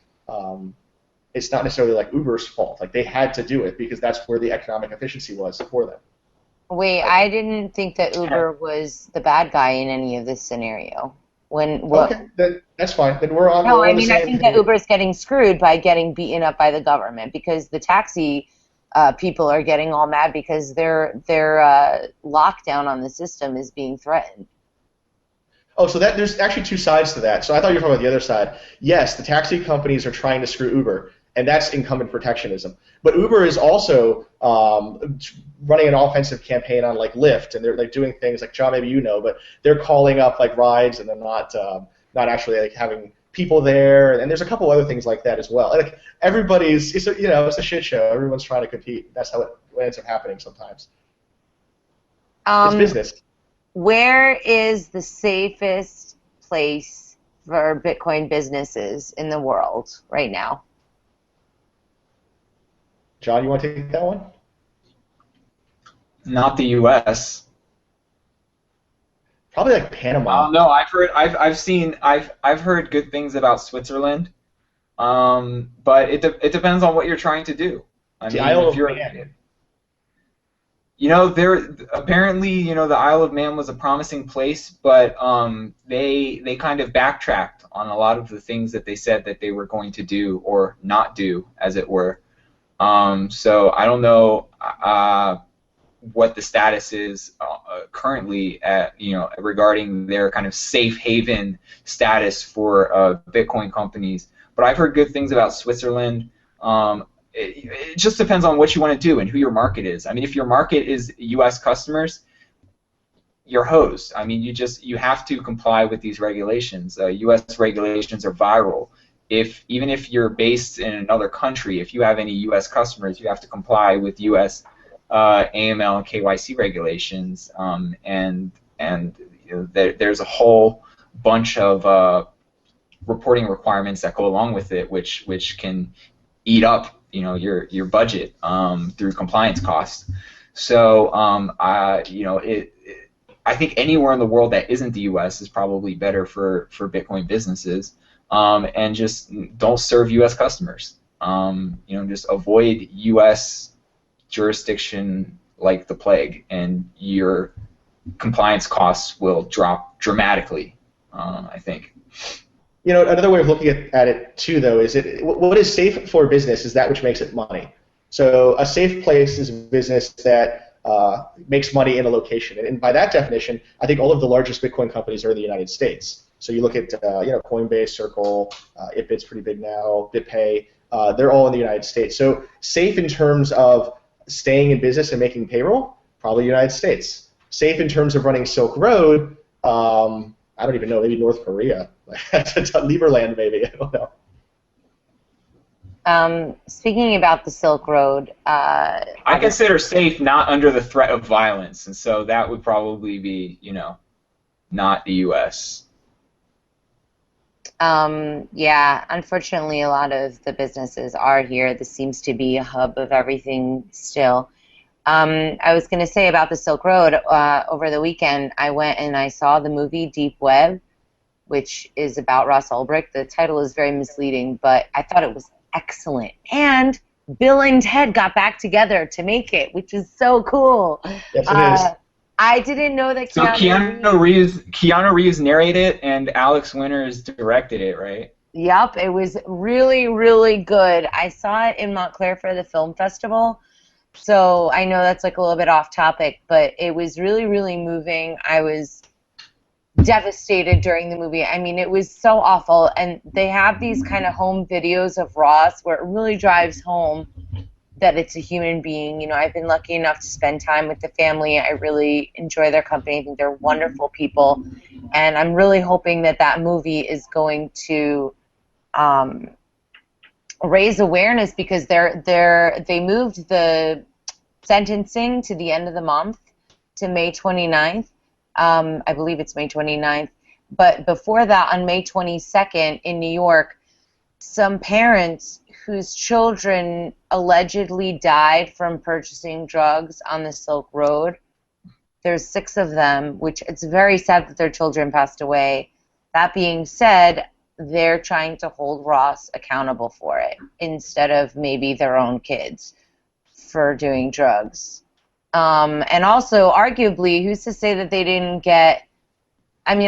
Speaker 4: it's not necessarily like Uber's fault. Like, they had to do it because that's where the economic efficiency was for them.
Speaker 2: Wait, I didn't think that Uber was the bad guy in any of this scenario.
Speaker 4: Okay, then that's fine. Then we're on.
Speaker 2: No,
Speaker 4: I
Speaker 2: mean, I think that Uber's getting screwed by getting beaten up by the government, because the taxi people are getting all mad because their lockdown on the system is being threatened.
Speaker 4: Oh, so there's actually two sides to that. So I thought you were talking about the other side. Yes, the taxi companies are trying to screw Uber, and that's incumbent protectionism. But Uber is also running an offensive campaign on like Lyft, and they're like doing things like, John, maybe you know, but they're calling up like rides, and they're not actually like having people there. And there's a couple other things like that as well. Like, everybody's it's a shit show. Everyone's trying to compete. That's how it ends up happening sometimes. It's business.
Speaker 2: Where is the safest place for Bitcoin businesses in the world right now?
Speaker 4: John, you want to take that one?
Speaker 3: Not the U.S.
Speaker 4: Probably like Panama.
Speaker 3: No, I've heard good things about Switzerland, but it depends on what you're trying to do. I mean,
Speaker 4: Isle of Man.
Speaker 3: There apparently, the Isle of Man was a promising place, but they kind of backtracked on a lot of the things that they said that they were going to do or not do, as it were. So I don't know what the status is currently regarding their kind of safe haven status for Bitcoin companies. But I've heard good things about Switzerland. It just depends on what you want to do and who your market is. I mean, if your market is U.S. customers, you're hosed. I mean, you have to comply with these regulations. U.S. regulations are viral. Even if you're based in another country, if you have any U.S. customers, you have to comply with U.S. AML and KYC regulations, and there's a whole bunch of reporting requirements that go along with it, which can eat up your budget through compliance costs. So I think anywhere in the world that isn't the U.S. is probably better for Bitcoin businesses, and just don't serve U.S. customers. Just avoid U.S. jurisdiction like the plague, and your compliance costs will drop dramatically, I think.
Speaker 4: Another way of looking at it too, though, is what is safe for business is that which makes it money. So a safe place is a business that makes money in a location, and by that definition, I think all of the largest Bitcoin companies are in the United States. So you look at Coinbase, Circle, Itbit's pretty big now, BitPay, they're all in the United States. So safe in terms of staying in business and making payroll, probably United States. Safe in terms of running Silk Road, I don't even know, maybe North Korea. Lieberland, maybe, I don't know.
Speaker 2: Speaking about the Silk Road,
Speaker 3: I consider safe not under the threat of violence, and so that would probably be, not the U.S.
Speaker 2: Yeah, unfortunately, a lot of the businesses are here. This seems to be a hub of everything still. I was going to say about the Silk Road, over the weekend, I went and I saw the movie Deep Web, which is about Ross Ulbricht. The title is very misleading, but I thought it was excellent. And Bill and Ted got back together to make it, which is so cool.
Speaker 4: Yes, it is.
Speaker 2: I didn't know that
Speaker 3: Keanu Reeves narrated it, and Alex Winters directed it, right?
Speaker 2: Yep, it was really, really good. I saw it in Montclair for the film festival, so I know that's like a little bit off topic, but it was really, really moving. I was devastated during the movie. I mean, it was so awful, and they have these kind of home videos of Ross where it really drives home that it's a human being. I've been lucky enough to spend time with the family. I really enjoy their company. I think they're wonderful people, and I'm really hoping that movie is going to raise awareness, because they moved the sentencing to the end of the month, to May 29th, I believe it's May 29th. But before that, on May 22nd in New York, some parents whose children allegedly died from purchasing drugs on the Silk Road. There's 6 of them, which it's very sad that their children passed away. That being said, they're trying to hold Ross accountable for it instead of maybe their own kids for doing drugs. And also, arguably, who's to say that they didn't get? I mean,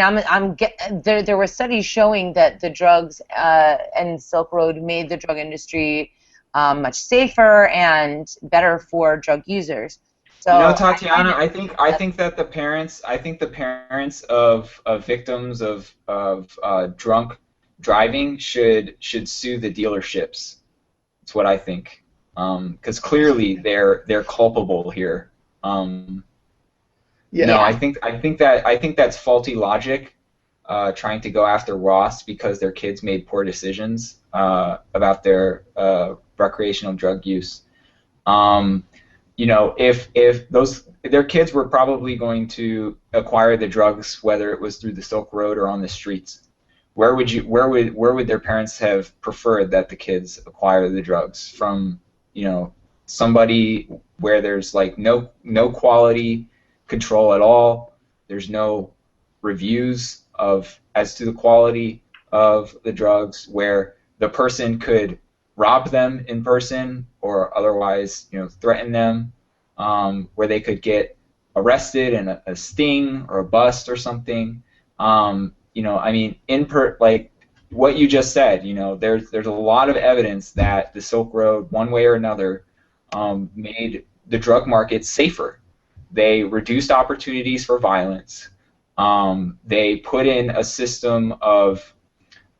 Speaker 2: there were studies showing that the drugs and Silk Road made the drug industry much safer and better for drug users. So,
Speaker 3: Tatiana, I think that the parents of victims of drunk driving should sue the dealerships. That's what I think, because clearly they're culpable here.
Speaker 4: Yeah.
Speaker 3: No, I think that's faulty logic, trying to go after Ross because their kids made poor decisions about their recreational drug use. If their kids were probably going to acquire the drugs, whether it was through the Silk Road or on the streets, where would their parents have preferred that the kids acquire the drugs from? Somebody where there's like no quality control at all. There's no reviews as to the quality of the drugs, where the person could rob them in person or otherwise, threaten them, where they could get arrested in a sting or a bust or something. Like what you just said, there's a lot of evidence that the Silk Road, one way or another, made the drug market safer. They reduced opportunities for violence. They put in a system of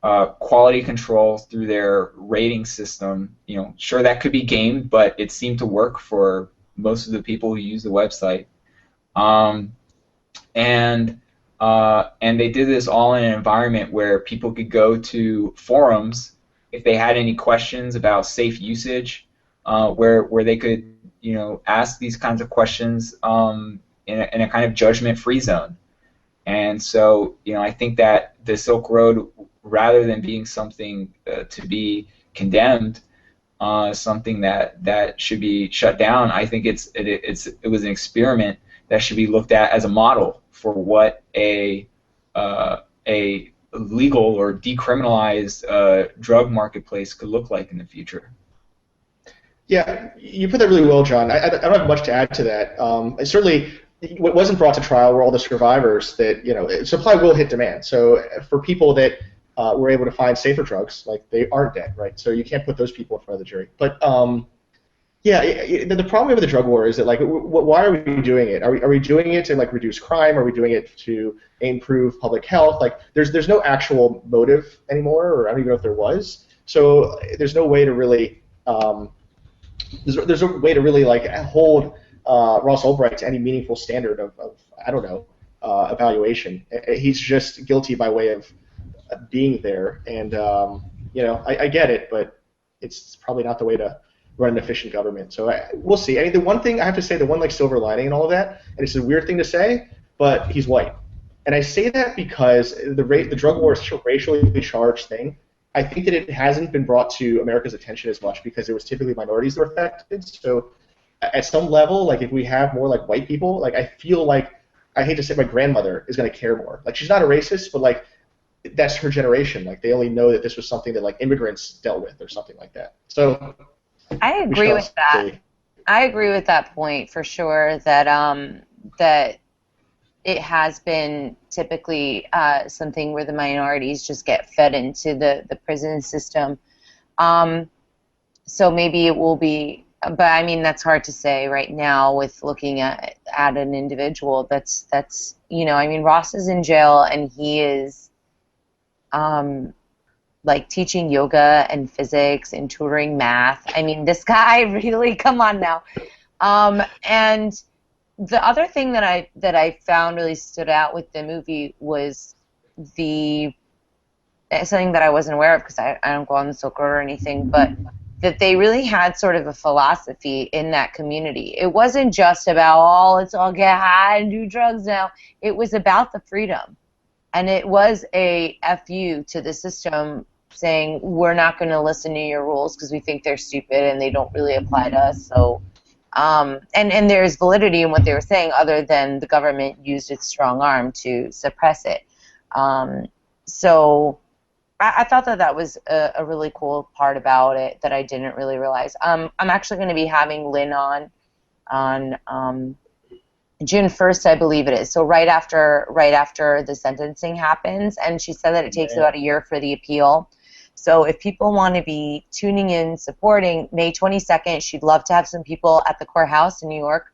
Speaker 3: quality control through their rating system. Sure, that could be gamed, but it seemed to work for most of the people who use the website. And they did this all in an environment where people could go to forums if they had any questions about safe usage, where they could ask these kinds of questions in a kind of judgment-free zone. And so I think that the Silk Road, rather than being something to be condemned, something that should be shut down, I think it was an experiment that should be looked at as a model for what a legal or decriminalized drug marketplace could look like in the future.
Speaker 4: Yeah, you put that really well, John. I don't have much to add to that. Certainly, what wasn't brought to trial were all the survivors that, supply will hit demand. So for people that were able to find safer drugs, like, they aren't dead, right? So you can't put those people in front of the jury. But the problem with the drug war is that, like, why are we doing it? Are we doing it to, like, reduce crime? Are we doing it to improve public health? Like, there's no actual motive anymore, or I don't even know if there was. So there's no way to really there's a way to really, like, hold Ross Ulbricht to any meaningful standard of I don't know, evaluation. He's just guilty by way of being there, and I get it, but it's probably not the way to run an efficient government. So we'll see. I mean, the one thing I have to say, the one, like, silver lining and all of that, and it's a weird thing to say, but he's white, and I say that because the drug war is such a racially charged thing. I think that it hasn't been brought to America's attention as much because it was typically minorities that were affected. So at some level, like, if we have more, like, white people, like, I feel like, I hate to say, my grandmother is going to care more. Like, she's not a racist, but, like, that's her generation. Like, they only know that this was something that, like, immigrants dealt with or something like that. So
Speaker 2: I agree with that. I agree with that point for sure, that that it has been typically something where the minorities just get fed into the prison system. So maybe it will be, but I mean, that's hard to say right now with looking at an individual. That's I mean, Ross is in jail and he is like teaching yoga and physics and tutoring math. I mean, this guy really, come on now. And the other thing that I found really stood out with the movie was something that I wasn't aware of because I don't go on the Silk Road or anything, but that they really had sort of a philosophy in that community. It wasn't just about, oh, let's all get high and do drugs now. It was about the freedom. And it was a FU to the system saying, we're not going to listen to your rules because we think they're stupid and they don't really apply to us. So, and there's validity in what they were saying other than the government used its strong arm to suppress it. So I thought that was a really cool part about it that I didn't really realize. I'm actually going to be having Lynn on June 1st, I believe it is. So right after the sentencing happens, and she said that it takes about a year for the appeal. So if people want to be tuning in, supporting, May 22nd, she'd love to have some people at the courthouse in New York.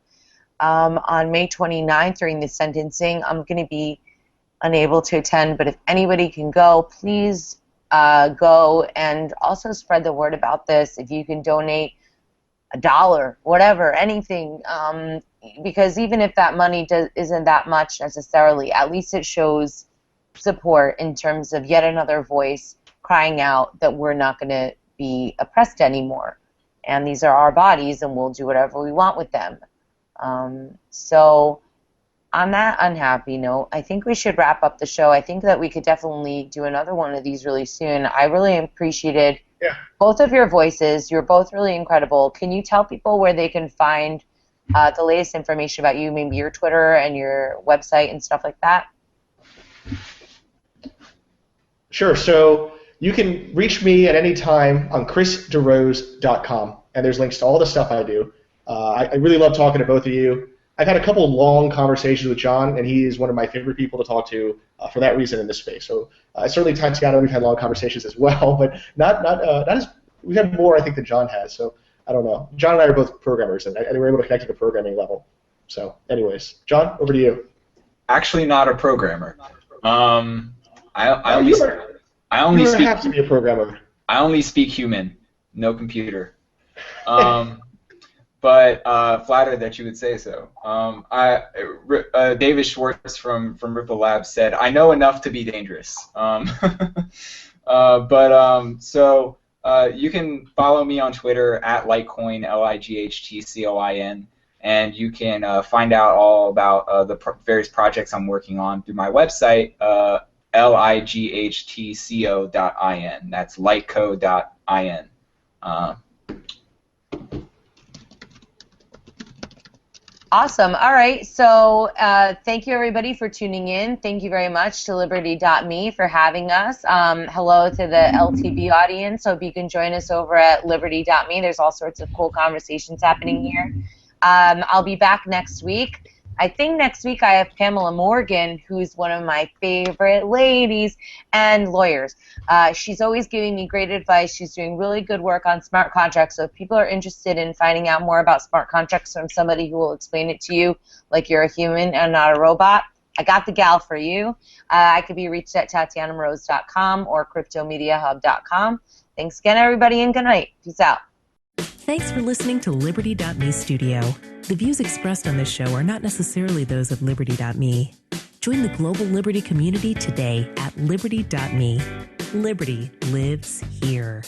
Speaker 2: On May 29th during the sentencing, I'm going to be unable to attend, but if anybody can go, please go, and also spread the word about this. If you can donate $1, whatever, anything, because even if that money isn't that much necessarily, at least it shows support in terms of yet another voice crying out that we're not going to be oppressed anymore, and these are our bodies, and we'll do whatever we want with them. So on that unhappy note, I think we should wrap up the show. I think that we could definitely do another one of these really soon. I really appreciated both of your voices. You're both really incredible. Can you tell people where they can find the latest information about you, maybe your Twitter and your website and stuff like that?
Speaker 4: Sure. So you can reach me at any time on chrisderose.com, and there's links to all the stuff I do. I really love talking to both of you. I've had a couple long conversations with John, and he is one of my favorite people to talk to for that reason in this space. So certainly Tatiana, we've had long conversations as well, but not as we've had more, I think, than John has. So I don't know. John and I are both programmers, and we're able to connect at the programming level. So anyways, John, over to you.
Speaker 3: Actually, not a programmer. I only
Speaker 4: you
Speaker 3: speak.
Speaker 4: Have to be a programmer.
Speaker 3: I only speak human, no computer. But flattered that you would say so. David Schwartz from Ripple Labs said, "I know enough to be dangerous." So you can follow me on Twitter at Litecoin, LIGHTCOIN, and you can find out all about the various projects I'm working on through my website, liGHTCO.in. That's liteco.in.
Speaker 2: Awesome. All right. So thank you, everybody, for tuning in. Thank you very much to Liberty.me for having us. Hello to the LTB audience. Hope you can join us over at Liberty.me. There's all sorts of cool conversations happening here. I'll be back next week. I think next week I have Pamela Morgan, who's one of my favorite ladies and lawyers. She's always giving me great advice. She's doing really good work on smart contracts. So if people are interested in finding out more about smart contracts from somebody who will explain it to you like you're a human and not a robot, I got the gal for you. I could be reached at TatianaMoroz.com or CryptoMediaHub.com. Thanks again, everybody, and good night. Peace out.
Speaker 1: Thanks for listening to Liberty.me Studio. The views expressed on this show are not necessarily those of Liberty.me. Join the global Liberty community today at Liberty.me. Liberty lives here.